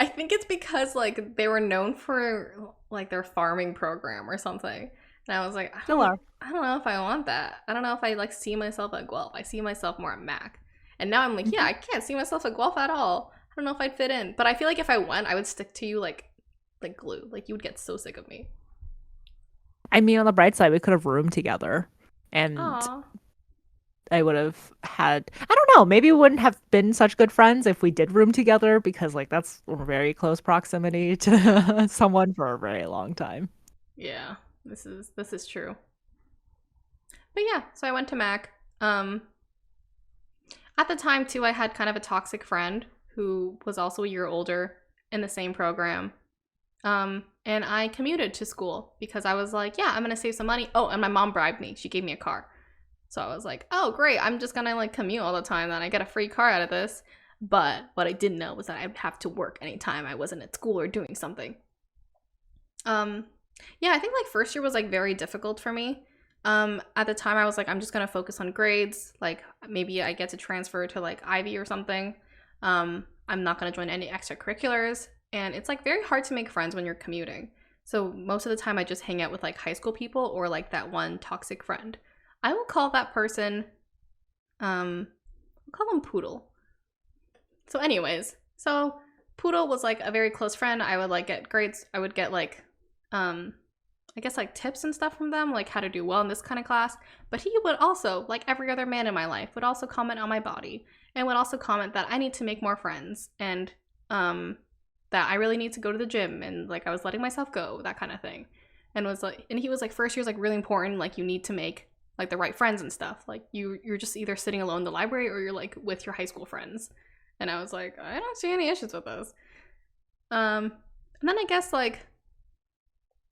I think it's because like they were known for like their farming program or something. And I was like, Still are. I don't know if I want that. I don't know if I like see myself at Guelph. I see myself more at Mac. And now I'm like, yeah, Mhm. I can't see myself at Guelph at all. I don't know if I'd fit in. But I feel like if I went, I would stick to you like glue. Like you would get so sick of me. I mean, on the bright side, we could have roomed together, and Aw. I would have had. I don't know. Maybe we wouldn't have been such good friends if we did room together because like that's very close proximity to someone for a very long time. Yeah. This is true. But yeah, so I went to Mac. At the time too, I had kind of a toxic friend who was also a year older in the same program. And I commuted to school because I was like, yeah, I'm gonna save some money. Oh, and my mom bribed me. She gave me a car. So I was like, oh great, I'm just gonna like commute all the time, then I get a free car out of this. But what I didn't know was that I'd have to work anytime I wasn't at school or doing something. Um, yeah, I think like first year was like very difficult for me. At the time I was like, I'm just gonna focus on grades. Like maybe I get to transfer to like Ivy or something. I'm not gonna join any extracurriculars. And it's like very hard to make friends when you're commuting. So most of the time I just hang out with like high school people or like that one toxic friend. I will call that person I'll call him Poodle. So anyways, so Poodle was like a very close friend. I would like get grades. I would get like I guess like tips and stuff from them, like how to do well in this kind of class. But he would also, like every other man in my life, would also comment on my body and would also comment that I need to make more friends. And that I really need to go to the gym, and like I was letting myself go, that kind of thing. And was like, and he was like, first year's like really important, like you need to make like the right friends and stuff. Like you're just either sitting alone in the library or you're like with your high school friends. And I was like, I don't see any issues with this. And then I guess like,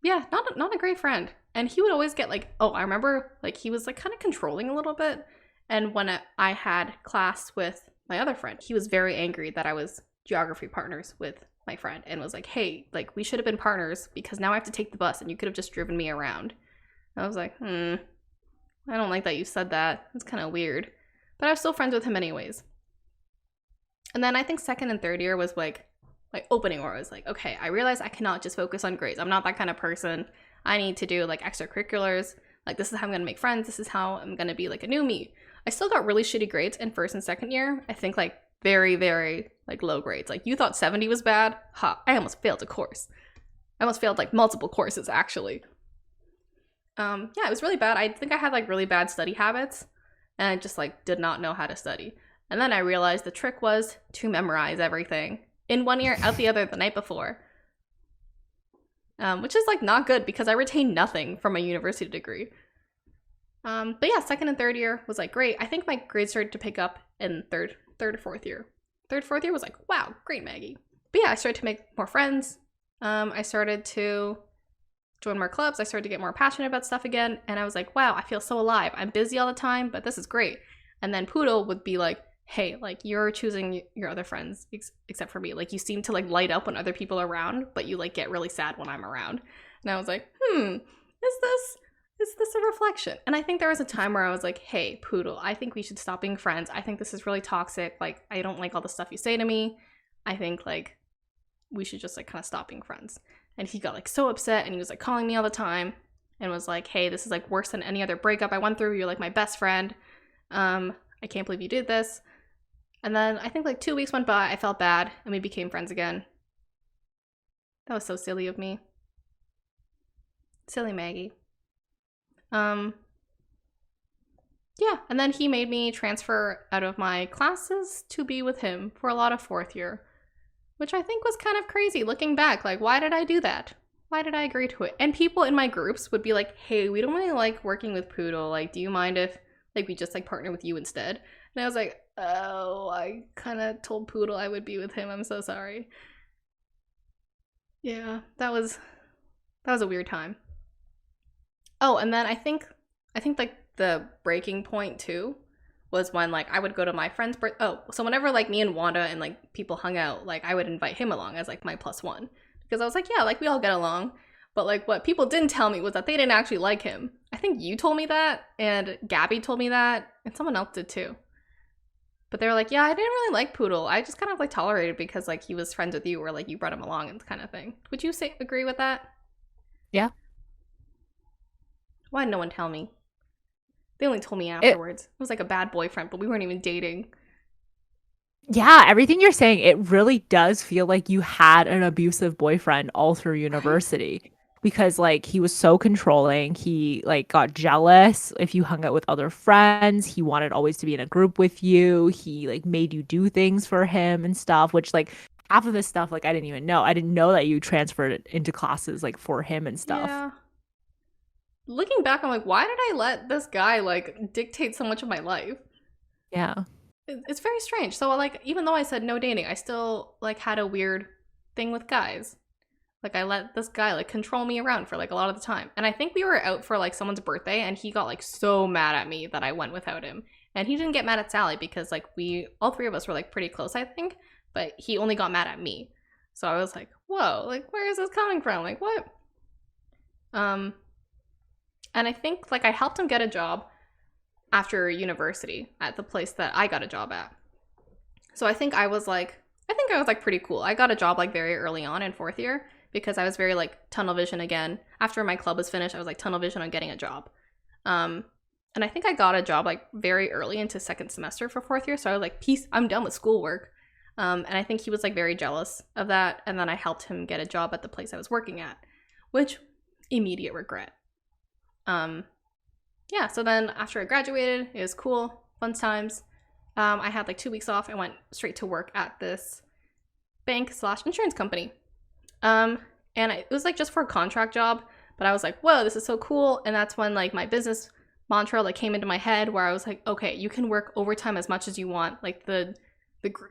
yeah, not a great friend. And he would always get like, oh, I remember like he was like kind of controlling a little bit. And when I had class with my other friend, he was very angry that I was geography partners with my friend and was like, hey, like we should have been partners because now I have to take the bus and you could have just driven me around. And I was like, I don't like that you said that. It's kind of weird. But I was still friends with him anyways. And then I think second and third year was like opening where I was like, okay, I realize I cannot just focus on grades. I'm not that kind of person. I need to do like extracurriculars. Like this is how I'm gonna make friends. This is how I'm gonna be like a new me. I still got really shitty grades in first and second year. I think like very, very like low grades. Like you thought 70 was bad? Ha, I almost failed a course. I almost failed like multiple courses actually. Yeah, it was really bad. I think I had like really bad study habits and I just like did not know how to study. And then I realized the trick was to memorize everything in one ear, out the other the night before. Which is like not good because I retained nothing from my university degree. But yeah, second and third year was like great. I think my grades started to pick up in third or fourth year. Third, fourth year was like, wow, great, Maggie. But yeah, I started to make more friends. I started to join more clubs. I started to get more passionate about stuff again. And I was like, wow, I feel so alive. I'm busy all the time, but this is great. And then Poodle would be like, hey, like you're choosing your other friends except for me. Like you seem to like light up when other people are around, but you like get really sad when I'm around. And I was like, is this a reflection? And I think there was a time where I was like, hey, Poodle, I think we should stop being friends. I think this is really toxic. Like I don't like all the stuff you say to me. I think like we should just like kind of stop being friends. And he got like so upset and he was like calling me all the time and was like, hey, this is like worse than any other breakup I went through. You're like my best friend. I can't believe you did this. And then I think like 2 weeks went by, I felt bad, and we became friends again. That was so silly of me. Silly Maggie. Yeah, and then he made me transfer out of my classes to be with him for a lot of fourth year, which I think was kind of crazy looking back. Like, why did I do that? Why did I agree to it? And people in my groups would be like, hey, we don't really like working with Poodle. Like, do you mind if like we just like partner with you instead? And I was like, oh, I kind of told Poodle I would be with him. I'm so sorry. Yeah, that was a weird time. Oh, and then I think like the breaking point too was when like I would go to my friend's birth. Oh, so whenever like me and Wanda and like people hung out, like I would invite him along as like my plus one because I was like, yeah, like we all get along. But like what people didn't tell me was that they didn't actually like him. I think you told me that, and Gabby told me that, and someone else did too. But they were like, yeah, I didn't really like Poodle. I just kind of like tolerated because like he was friends with you or like you brought him along and kind of thing. Would you agree with that? Yeah. Why did no one tell me? They only told me It afterwards. It was like a bad boyfriend, but we weren't even dating. Yeah, everything you're saying, it really does feel like you had an abusive boyfriend all through Right? university because like he was so controlling. He like got jealous if you hung out with other friends. He wanted always to be in a group with you. He like made you do things for him and stuff, which like half of this stuff like I didn't even know. I didn't know that you transferred it into classes like for him and stuff. Yeah. Looking back, I'm like, why did I let this guy like dictate so much of my life? Yeah. It's very strange. So like, even though I said no dating, I still like had a weird thing with guys. Like I let this guy like control me around for like a lot of the time. And I think we were out for like someone's birthday and he got like so mad at me that I went without him. And he didn't get mad at Sally because like we all three of us were like pretty close, I think, but he only got mad at me. So I was like, whoa, like where is this coming from? Like what? Um and I think like I helped him get a job after university at the place that I got a job at. So I think I was like pretty cool. I got a job like very early on in fourth year because I was very like tunnel vision again. After my club was finished, I was like tunnel vision on getting a job. Um, and I think I got a job like very early into second semester for fourth year. So I was like, peace, I'm done with schoolwork. And I think he was like very jealous of that. And then I helped him get a job at the place I was working at, which immediate regret. Yeah, so then after I graduated, it was cool, fun times. I had like 2 weeks off. I went straight to work at this bank slash insurance company. And it was like just for a contract job, but I was like, whoa, this is so cool. And that's when like my business mantra like came into my head, where I was like, okay, you can work overtime as much as you want. Like the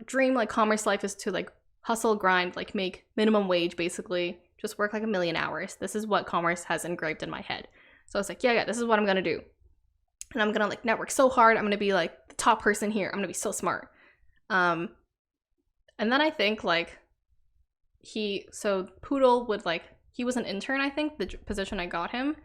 dream like commerce life is to like hustle, grind, like make minimum wage, basically just work like a million hours. This is what commerce has engraved in my head. So I was like, yeah, this is what I'm gonna do. And I'm gonna like network so hard. I'm gonna be like the top person here. I'm gonna be so smart. And then I think like Poodle would like, he was an intern, I think, the position I got him.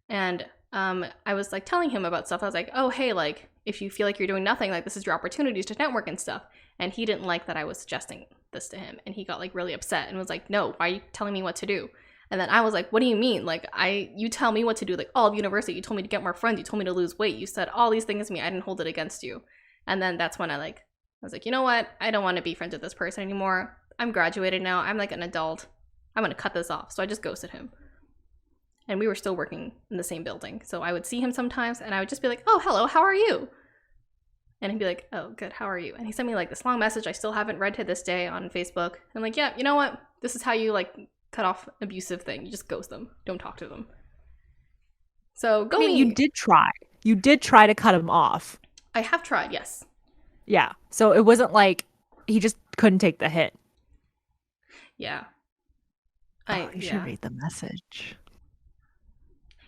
And I was like telling him about stuff. I was like, oh, hey, like if you feel like you're doing nothing, like this is your opportunities to network and stuff. And he didn't like that I was suggesting this to him. And he got like really upset and was like, no, why are you telling me what to do? And then I was like, what do you mean? Like you tell me what to do, like all of university. You told me to get more friends. You told me to lose weight. You said all these things to me. I didn't hold it against you. And then that's when I was like, you know what? I don't want to be friends with this person anymore. I'm graduated now. I'm like an adult. I'm going to cut this off. So I just ghosted him. And we were still working in the same building. So I would see him sometimes and I would just be like, oh, hello, how are you? And he'd be like, oh, good, how are you? And he sent me like this long message I still haven't read to this day on Facebook. I'm like, yeah, you know what? This is how you like cut off abusive thing. You just ghost them. Don't talk to them. So go me. You did try. You did try to cut him off. I have tried, yes. Yeah. So it wasn't like he just couldn't take the hit. Yeah. You should read the message.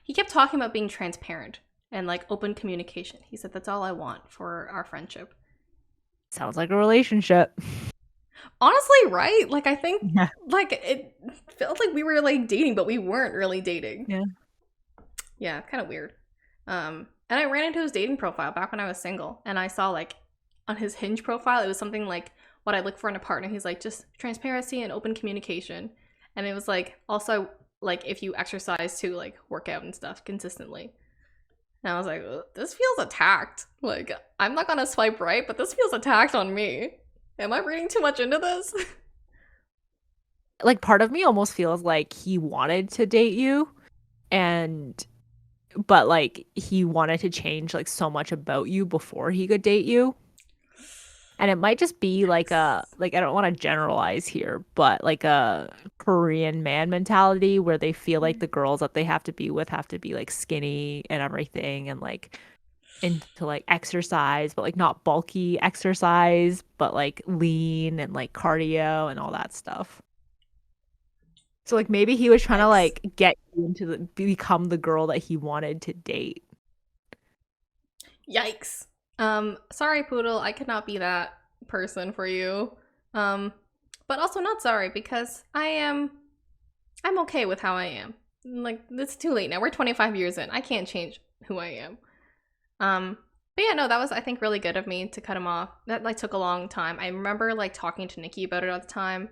He kept talking about being transparent and like open communication. He said, that's all I want for our friendship. Sounds like a relationship. Honestly, right? Like, I think like it felt like we were like dating, but we weren't really dating. Yeah. Yeah, kind of weird. And I ran into his dating profile back when I was single, and I saw like on his Hinge profile, it was something like what I look for in a partner. He's like, just transparency and open communication. And it was like, also like if you exercise to like work out and stuff consistently. And I was like, this feels attacked. Like, I'm not gonna swipe right, but this feels attacked on me. Am I reading too much into this? Like, part of me almost feels like he wanted to date you, but like he wanted to change like so much about you before he could date you. And it might just be like I don't want to generalize here, but like a Korean man mentality where they feel like the girls that they have to be with have to be like skinny and everything, and like into like exercise, but like not bulky exercise, but like lean and like cardio and all that stuff. So like maybe he was trying to like get you into become the girl that he wanted to date. Yikes. Sorry, Poodle, I could not be that person for you. But also not sorry, because I'm okay with how I am. Like, it's too late now. We're 25 years in. I can't change who I am. But yeah, no, that was, I think, really good of me to cut him off. That like took a long time. I remember like talking to Nikki about it at the time,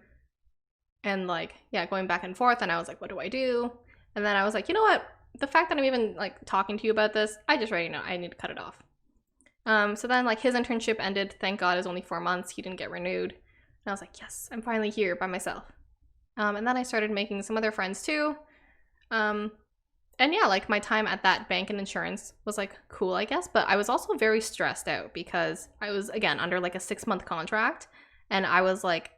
and like, yeah, going back and forth, and I was like, what do I do? And then I was like, you know what? The fact that I'm even like talking to you about this, I just already know I need to cut it off. So then like his internship ended. Thank God it was only 4 months. He didn't get renewed. And I was like, yes, I'm finally here by myself. And then I started making some other friends too. And yeah, like my time at that bank and insurance was like cool, I guess. But I was also very stressed out because I was, again, under like a 6-month contract. And I was like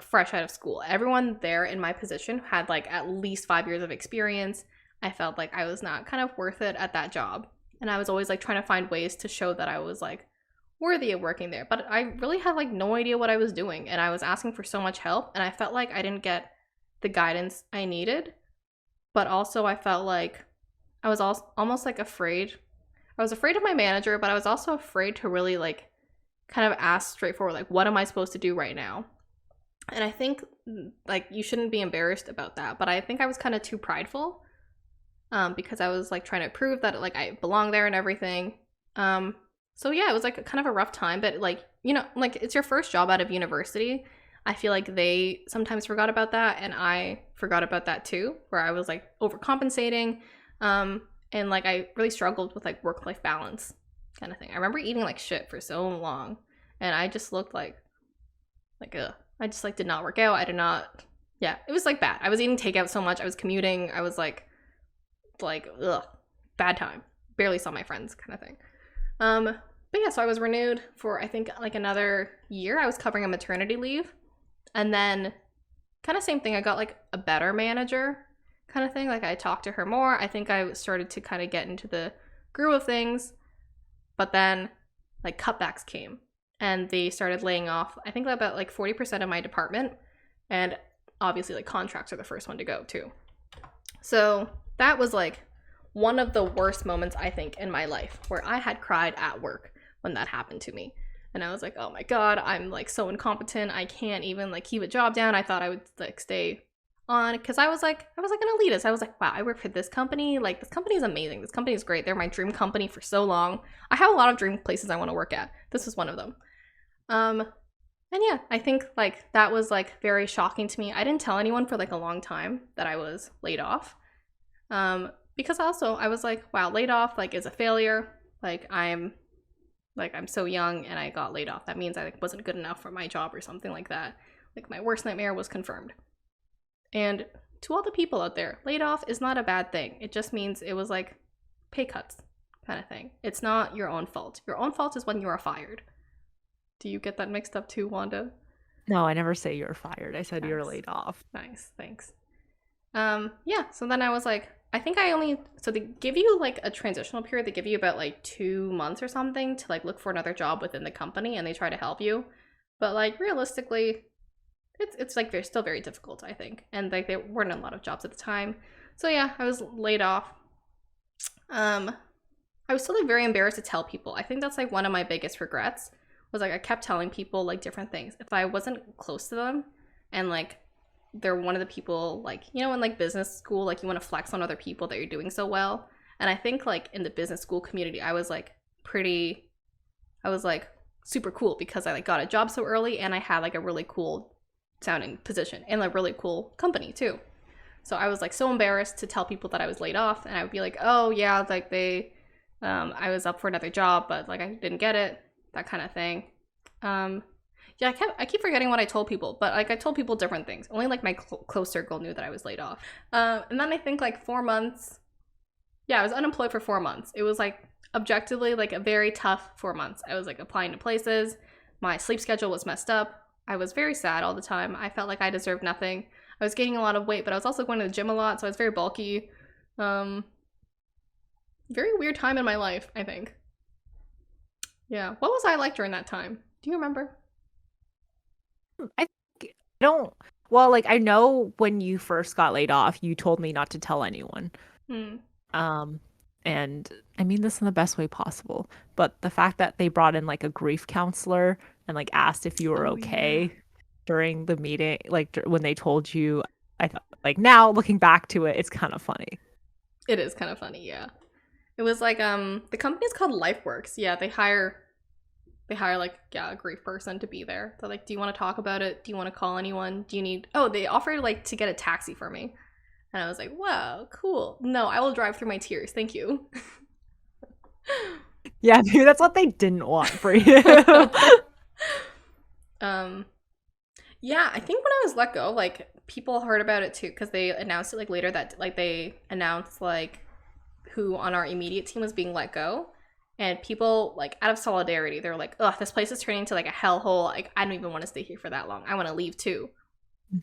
fresh out of school. Everyone there in my position had like at least 5 years of experience. I felt like I was not kind of worth it at that job. And I was always like trying to find ways to show that I was like worthy of working there. But I really had like no idea what I was doing. And I was asking for so much help. And I felt like I didn't get the guidance I needed. But also I felt like I was almost like afraid. I was afraid of my manager, but I was also afraid to really like kind of ask straightforward, like, what am I supposed to do right now? And I think like you shouldn't be embarrassed about that. But I think I was kind of too prideful. Because I was like trying to prove that like I belong there and everything. So yeah, it was like kind of a rough time, but like, you know, like it's your first job out of university. I feel like they sometimes forgot about that, and I forgot about that too, where I was like overcompensating. And like I really struggled with like work-life balance kind of thing. I remember eating like shit for so long, and I just looked like ugh. I just like did not work out. Yeah, it was like bad. I was eating takeout so much. I was commuting. I was like ugh, bad time. Barely saw my friends kind of thing. But yeah, so I was renewed for I think like another year. I was covering a maternity leave. And then kind of same thing, I got like a better manager kind of thing. Like I talked to her more. I think I started to kind of get into the groove of things. But then like cutbacks came and they started laying off, I think about like 40% of my department. And obviously like contracts are the first one to go too. So that was like one of the worst moments I think in my life, where I had cried at work when that happened to me. And I was like, oh my God, I'm like so incompetent. I can't even like keep a job down. I thought I would like stay on, because I was like an elitist. I was like, wow, I work for this company. Like this company is amazing. This company is great. They're my dream company for so long. I have a lot of dream places I want to work at. This was one of them. And yeah, I think like that was like very shocking to me. I didn't tell anyone for like a long time that I was laid off. Because also I was like, wow, laid off like is a failure. I'm so young and I got laid off. That means I like wasn't good enough for my job or something like that. Like my worst nightmare was confirmed. And to all the people out there, laid off is not a bad thing. It just means it was like pay cuts kind of thing. It's not your own fault. Your own fault is when you are fired. Do you get that mixed up too, Wanda? No, I never say you're fired. I said Nice. you're laid off. Nice, thanks. Yeah, so then I was like, I think so they give you like a transitional period. They give you about like 2 months or something to like look for another job within the company, and they try to help you. But like realistically, it's like they're still very difficult, I think. And like there weren't a lot of jobs at the time. So yeah, I was laid off. I was still like very embarrassed to tell people. I think that's like one of my biggest regrets, was like I kept telling people like different things. If I wasn't close to them and like they're one of the people, like, you know, in like business school, like you want to flex on other people that you're doing so well. And I think like in the business school community, I was like super cool because I like got a job so early and I had like a really cool sounding position and a really cool company too. So I was like so embarrassed to tell people that I was laid off, and I would be like, oh yeah, like I was up for another job, but like I didn't get it, that kind of thing. Yeah, I keep forgetting what I told people, but like I told people different things. Only like my close circle knew that I was laid off. And then I think like 4 months. Yeah, I was unemployed for 4 months. It was like objectively like a very tough 4 months. I was like applying to places. My sleep schedule was messed up. I was very sad all the time. I felt like I deserved nothing. I was gaining a lot of weight, but I was also going to the gym a lot, so I was very bulky. Very weird time in my life, I think. Yeah. What was I like during that time? Do you remember? I don't. Well, like I know when you first got laid off, you told me not to tell anyone. Hmm. And I mean this in the best way possible. But the fact that they brought in like a grief counselor and like asked if you were okay during the meeting, like when they told you, I thought like now looking back to it, it's kind of funny. It is kind of funny, yeah. It was like the company's called LifeWorks. Yeah, they hire like, yeah, a grief person to be there. They're like, do you want to talk about it? Do you want to call anyone? Do you need they offered like to get a taxi for me. And I was like, wow, cool. No, I will drive through my tears. Thank you. Yeah, maybe that's what they didn't want for you. Yeah, I think when I was let go, like people heard about it too, because they announced it like later that like they announced like who on our immediate team was being let go. And people, like, out of solidarity, they're like, ugh, this place is turning into, like, a hellhole. Like, I don't even want to stay here for that long. I want to leave, too.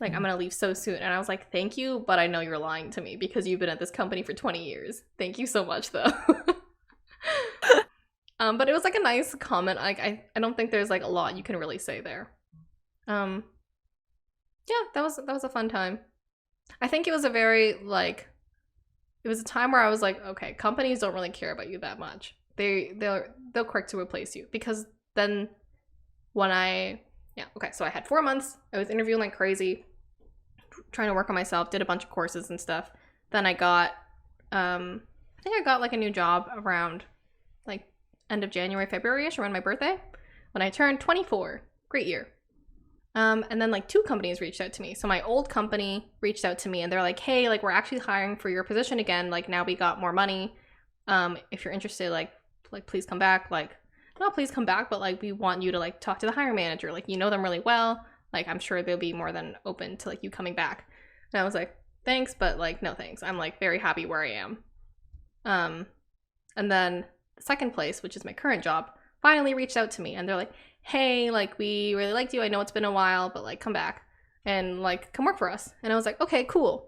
Like, I'm going to leave so soon. And I was like, thank you, but I know you're lying to me because you've been at this company for 20 years. Thank you so much, though. But it was, like, a nice comment. Like, I don't think there's, like, a lot you can really say there. Yeah, that was a fun time. I think it was a very, like, it was a time where I was like, okay, companies don't really care about you that much. They'll quick to replace you, because then so I had 4 months. I was interviewing like crazy, trying to work on myself, did a bunch of courses and stuff. Then I got I think I got like a new job around like end of January, February-ish, around my birthday, when I turned 24. Great year. And then like 2 companies reached out to me. So my old company reached out to me and they're like, hey, like we're actually hiring for your position again. Like now we got more money. If you're interested, like please come back. Like not please come back, but like we want you to like talk to the hiring manager. Like you know them really well. Like I'm sure they'll be more than open to like you coming back. And I was like, thanks, but like no thanks. I'm like very happy where I am. And then the second place, which is my current job, finally reached out to me and they're like, hey, like we really liked you. I know it's been a while, but like come back. and like come work for us. And I was like, okay, cool.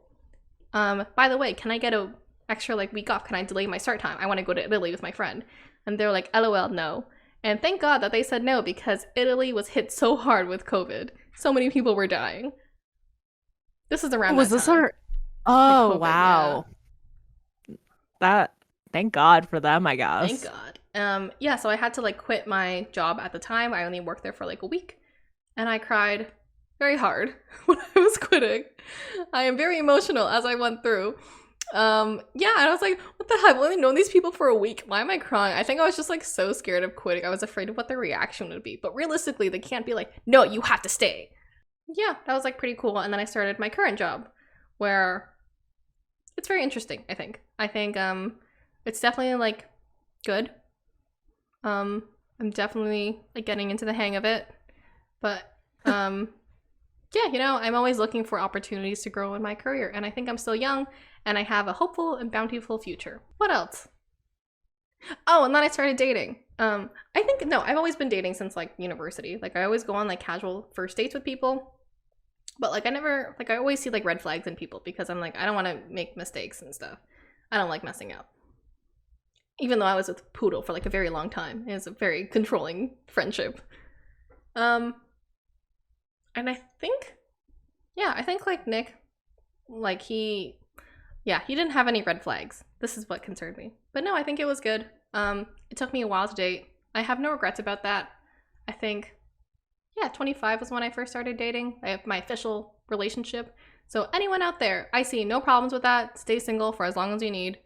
By the way, can I get a extra like week off? Can I delay my start time? I want to go to Italy with my friend. And they're like, LOL, no. And thank God that they said no, because Italy was hit so hard with COVID. So many people were dying. This is around Was that this time. our Like Oh, COVID, yeah. wow. That Thank God for them, I Thank guess. God. Yeah, so I had to like quit my job at the time. I only worked there for like a week. And I cried very hard when I was quitting. I am very emotional as I went through. Yeah, and I was like, what the heck? I've only known these people for a week. Why am I crying? I think I was just like so scared of quitting. I was afraid of what their reaction would be. But realistically, they can't be like, no, you have to stay. Yeah, that was like pretty cool. And then I started my current job where it's very interesting, I think. It's definitely like good. I'm definitely like getting into the hang of it. But yeah, you know, I'm always looking for opportunities to grow in my career, and I think I'm still young and I have a hopeful and bountiful future. What else? Oh, and then I started dating. I think no, I've always been dating since like university. Like I always go on like casual first dates with people, but like I never like I always see like red flags in people because I'm like I don't want to make mistakes and stuff. I don't like messing up. Even though I was with Poodle for like a very long time, it was a very controlling friendship. Um, and I think, yeah, I think like Nick, like he didn't have any red flags. This is what concerned me. But no, I think it was good. It took me a while to date. I have no regrets about that. I think, yeah, 25 was when I first started dating. I have my official relationship. So anyone out there, I see no problems with that. Stay single for as long as you need.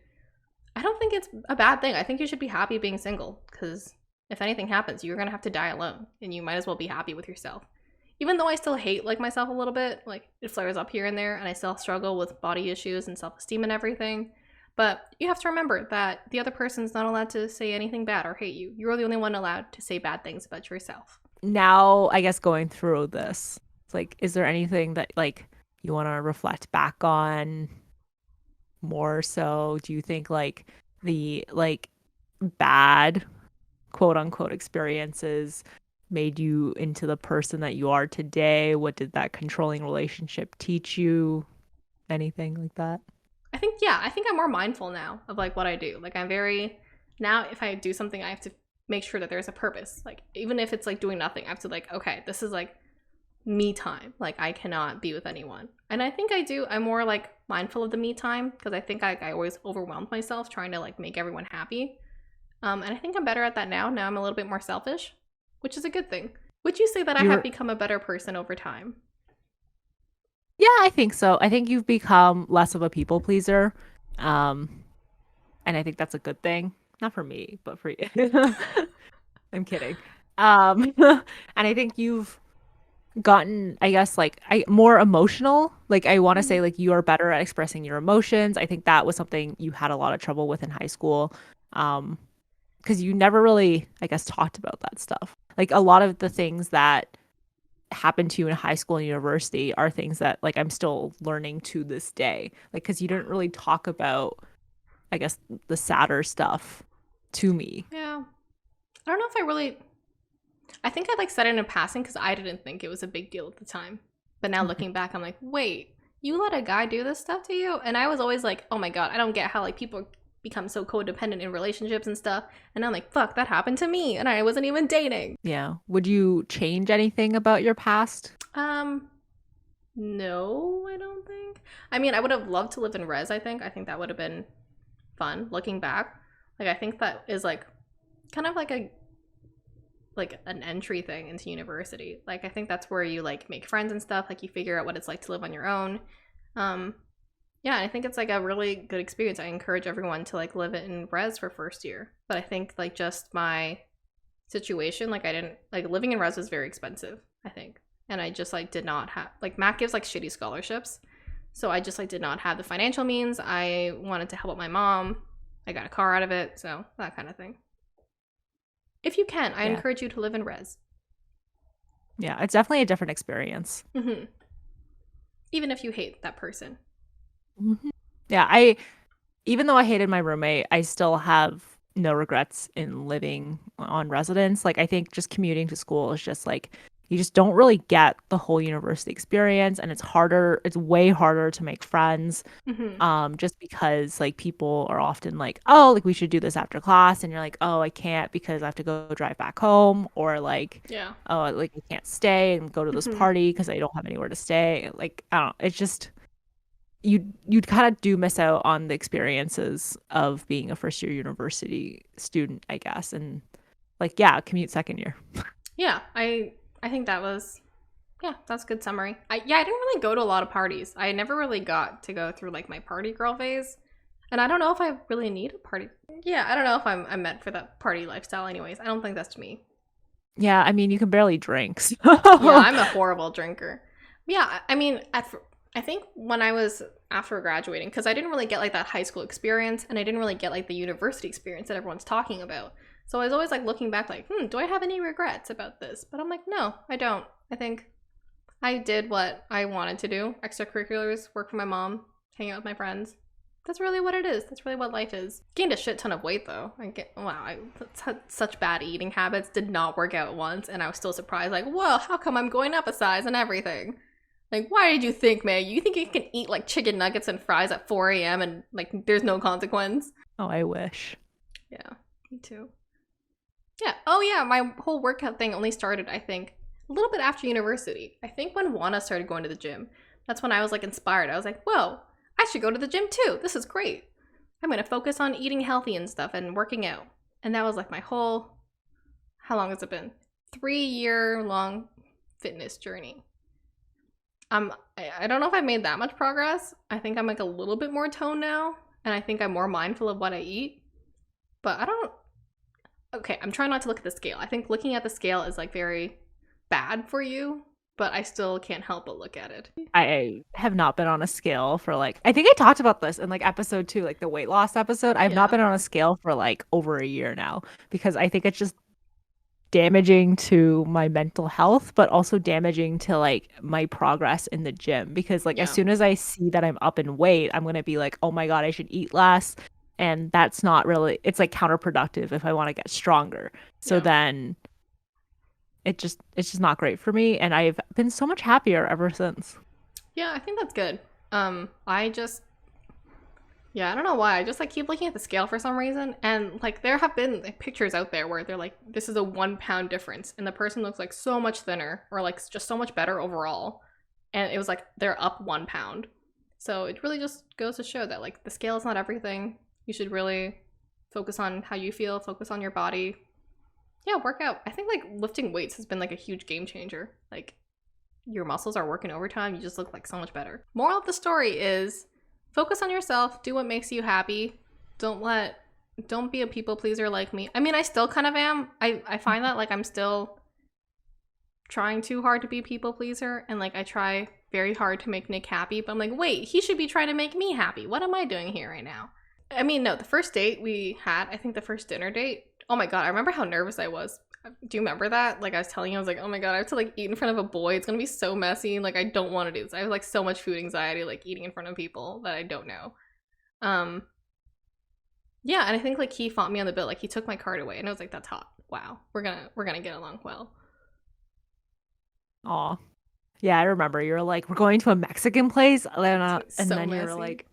I don't think it's a bad thing. I think you should be happy being single because if anything happens, you're gonna have to die alone, and you might as well be happy with yourself. Even though I still hate like myself a little bit, like it flares up here and there, and I still struggle with body issues and self-esteem and everything. But you have to remember that the other person's not allowed to say anything bad or hate you. You're the only one allowed to say bad things about yourself. Now, I guess going through this, it's like, is there anything that like you want to reflect back on more so? Do you think like the like bad quote unquote experiences made you into the person that you are today? What did that controlling relationship teach you? Anything like that? I think yeah, I think I'm more mindful now of like what I do. Like I'm very now if I do something I have to make sure that there's a purpose. Like even if it's like doing nothing, I have to like okay, this is like me time. Like I cannot be with anyone. And I think I do. I'm more like mindful of the me time because I think I always overwhelmed myself trying to like make everyone happy. And I think I'm better at that now. Now I'm a little bit more selfish, which is a good thing. Would you say that I have You're become a better person over time? Yeah, I think so. I think you've become less of a people pleaser. Um, and I think that's a good thing. Not for me, but for you. I'm kidding. And I think you've gotten, I guess, like I more emotional. Like I want to say, like you are better at expressing your emotions. I think that was something you had a lot of trouble with in high school. Um, because you never really, I guess, talked about that stuff. Like a lot of the things that happened to you in high school and university are things that like I'm still learning to this day. Like because you didn't really talk about, I guess, the sadder stuff to me. Yeah. I don't know if I really. I think I like said it in passing because I didn't think it was a big deal at the time. But now looking back, I'm like, wait, you let a guy do this stuff to you? And I was always like, oh my God, I don't get how like people become so codependent in relationships and stuff. And I'm like, fuck, that happened to me. And I wasn't even dating. Yeah. Would you change anything about your past? Um, no, I don't think. I mean, I would have loved to live in res, I think. I think that would have been fun looking back. Like I think that is like kind of like an entry thing into university. Like I think that's where you like make friends and stuff. Like you figure out what it's like to live on your own. Um, yeah, I think it's like a really good experience. I encourage everyone to like live it in res for first year. But I think like just my situation, like I didn't like living in res was very expensive. I think, and I just like did not have like Mac gives like shitty scholarships, so I just like did not have the financial means. I wanted to help out my mom. I got a car out of it, so that kind of thing. If you can, I Yeah. encourage you to live in res. Yeah. It's definitely a different experience. Mm-hmm. Even if you hate that person. Mhm. Yeah. Even though I hated my roommate, I still have no regrets in living on residence. Like, I think just commuting to school is just like you just don't really get the whole university experience, and it's way harder to make friends, Hmm. just because like people are often like, oh, like we should do this after class, and you're like, oh, I can't because I have to go drive back home, or like, Yeah. oh, like I can't stay and go to this Hmm. party because I don't have anywhere to stay. Like, I don't know, it's just you'd kind of do miss out on the experiences of being a first year university student, I guess. And like, yeah, commute second year. Yeah, I think that was, yeah, that's a good summary. I didn't really go to a lot of parties. I never really got to go through like my party girl phase. And I don't know if I really need a party. Yeah, I don't know if I'm meant for that party lifestyle anyways. I don't think that's me. Yeah, I mean, you can barely drink. Yeah, So. I'm a horrible drinker. Yeah, I mean, I think when I was after graduating, because I didn't really get like that high school experience, and I didn't really get like the university experience that everyone's talking about. So I was always like looking back, like, do I have any regrets about this? But I'm like, no, I don't. I think I did what I wanted to do. Extracurriculars, work for my mom, hang out with my friends. That's really what it is. That's really what life is. Gained a shit ton of weight though. I had such bad eating habits. Did not work out once, and I was still surprised. Like, whoa, how come I'm going up a size and everything? Like, why did you think, Maggie? You think you can eat like chicken nuggets and fries at 4 a.m. and like there's no consequence? Oh, I wish. Yeah, me too. Yeah. Oh yeah, my whole workout thing only started, I think, a little bit after university. I think when Juana started going to the gym, that's when I was like inspired. I was like, whoa, I should go to the gym too. This is great. I'm gonna focus on eating healthy and stuff and working out. And that was like my whole, how long has it been? 3 year long fitness journey. I don't know if I made that much progress. I think I'm like a little bit more toned now, and I think I'm more mindful of what I eat. But I don't. Okay, I'm trying not to look at the scale. I think looking at the scale is like very bad for you, but I still can't help but look at it. I have not been on a scale for like, I think I talked about this in like episode 2, like the weight loss episode. I've not Yeah, been on a scale for like over a year now because I think it's just damaging to my mental health, but also damaging to like my progress in the gym because like as yeah, soon as I see that I'm up in weight, I'm gonna be like, oh my God, I should eat less. And that's not really, it's like counterproductive if I want to get stronger. So yeah. then it's just not great for me. And I've been so much happier ever since. Yeah, I think that's good. I just, yeah, I don't know why. I just like keep looking at the scale for some reason, and like there have been like pictures out there where they're like, this is a 1 pound difference, and the person looks like so much thinner or like just so much better overall, and it was like they're up 1 pound. So it really just goes to show that like the scale is not everything. You should really focus on how you feel, focus on your body. Yeah, work out. I think like lifting weights has been like a huge game changer. Like your muscles are working overtime, you just look like so much better. Moral of the story is focus on yourself, do what makes you happy. Don't be a people pleaser like me. I mean, I still kind of am. I find that like I'm still trying too hard to be a people pleaser, and like I try very hard to make Nick happy, but I'm like, wait, he should be trying to make me happy. What am I doing here right now? I mean, no, the first date we had, I think the first dinner date, oh my God, I remember how nervous I was. Do you remember that? Like I was telling you, I was like, oh my God, I have to like eat in front of a boy. It's gonna be so messy. Like I don't want to do this. I have like so much food anxiety, like eating in front of people that I don't know. Um, yeah, and I think like he fought me on the bill. Like he took my card away, and I was like, that's hot. Wow, we're gonna get along well. Aw. Yeah, I remember you were like, we're going to a Mexican place, It's gonna be and so then you were messy. like,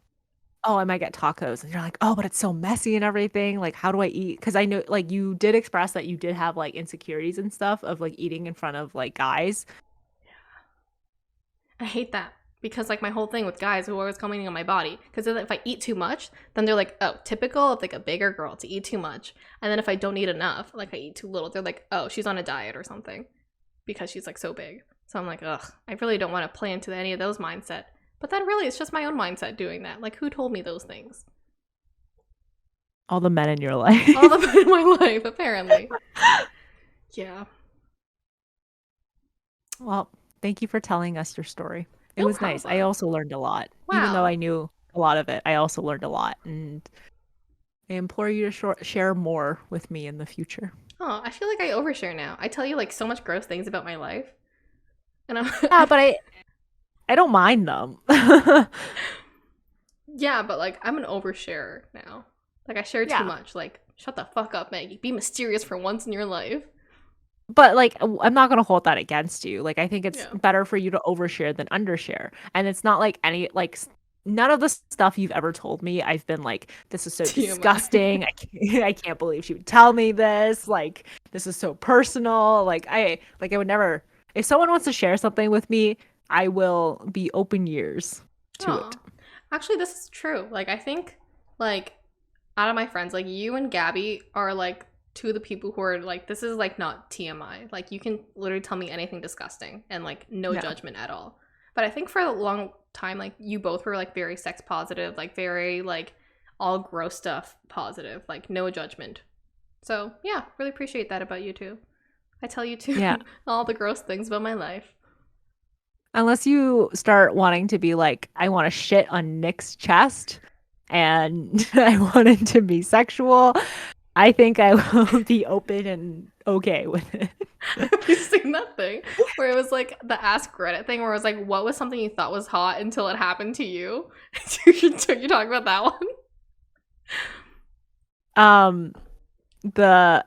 oh, I might get tacos. And you're like, oh, but it's so messy and everything. Like, how do I eat? Because I know, like, you did express that you did have like insecurities and stuff of like eating in front of like guys. I hate that because like my whole thing with guys who are always commenting on my body, because if I eat too much, then they're like, oh, typical of like a bigger girl to eat too much, and then if I don't eat enough, like I eat too little, they're like, oh, she's on a diet or something because she's like so big. So I'm like, ugh, I really don't want to play into any of those mindset. But then really, it's just my own mindset doing that. Like, who told me those things? All the men in your All the life. men in my life, apparently. Yeah, Well, thank you for telling us your story. It no was nice. I problem. also learned a lot. Even though Wow. I knew a lot of it, I also learned a lot. And I implore you to share more with me in the future. Oh, I feel like I overshare now. I tell you like so much gross things about my life, and I'm Yeah, but I don't mind them. yeah, but like I'm an oversharer now. Like I share too Yeah. much. Like shut the fuck up, Maggie. Be mysterious for once in your life. But like I'm not gonna hold that against you. Like I think it's Yeah. better for you to overshare than undershare. And it's not like any like none of the stuff you've ever told me I've been like, this is so TMI. disgusting. I can't believe she would tell me this. Like this is so personal. I would never, if someone wants to share something with me, I will be open ears to it. Oh, actually, this is true. Like, I think, like, out of my friends, like, you and Gabby are, like, two of the people who are, like, this is, like, not TMI. Like, you can literally tell me anything disgusting and, like, no Yeah. judgment at all. But I think for a long time, like, you both were, like, very sex positive, like, very, like, all gross stuff positive, like, no judgment. So, yeah, really appreciate that about you two. I tell you Yeah. too all the gross things about my life. Unless you start wanting to be like, I want to shit on Nick's chest and I want it to be sexual, I think I will be open and okay with it. Have you seen that thing where it was like the Ask Reddit thing where it was like, what was something you thought was hot until it happened to you? you talk about that one? Um,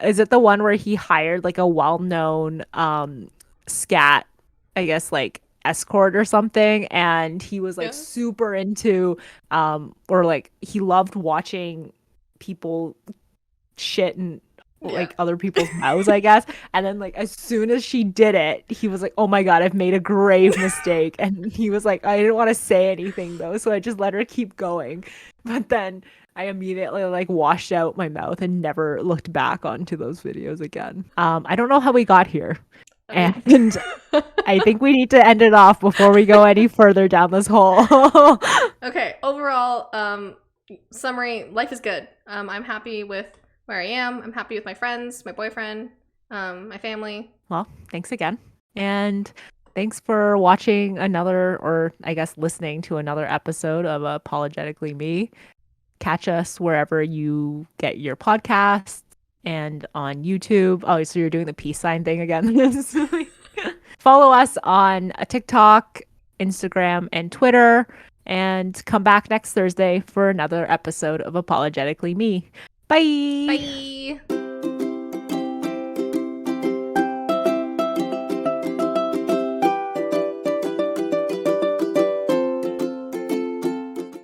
is it the one where he hired like a well-known scat, I guess like escort or something, and he was like Yes. super into or like he loved watching people shit in Yeah. like other people's mouths, I guess. And then like as soon as she did it, he was like, "Oh my God, I've made a grave mistake." And he was like, "I didn't want to say anything though, so I just let her keep going." But then I immediately like washed out my mouth and never looked back onto those videos again. I don't know how we got here. And I think we need to end it off before we go any further down this hole. Okay, overall, summary, life is good. I'm happy with where I am. I'm happy with my friends, my boyfriend, my family. Well, thanks again. And thanks for watching another, or I guess listening to another episode of Apologetically Me. Catch us wherever you get your podcasts and on YouTube. Oh, so you're doing the peace sign thing again. Follow us on TikTok, Instagram, and Twitter. And come back next Thursday for another episode of Apologetically Me. Bye. Bye.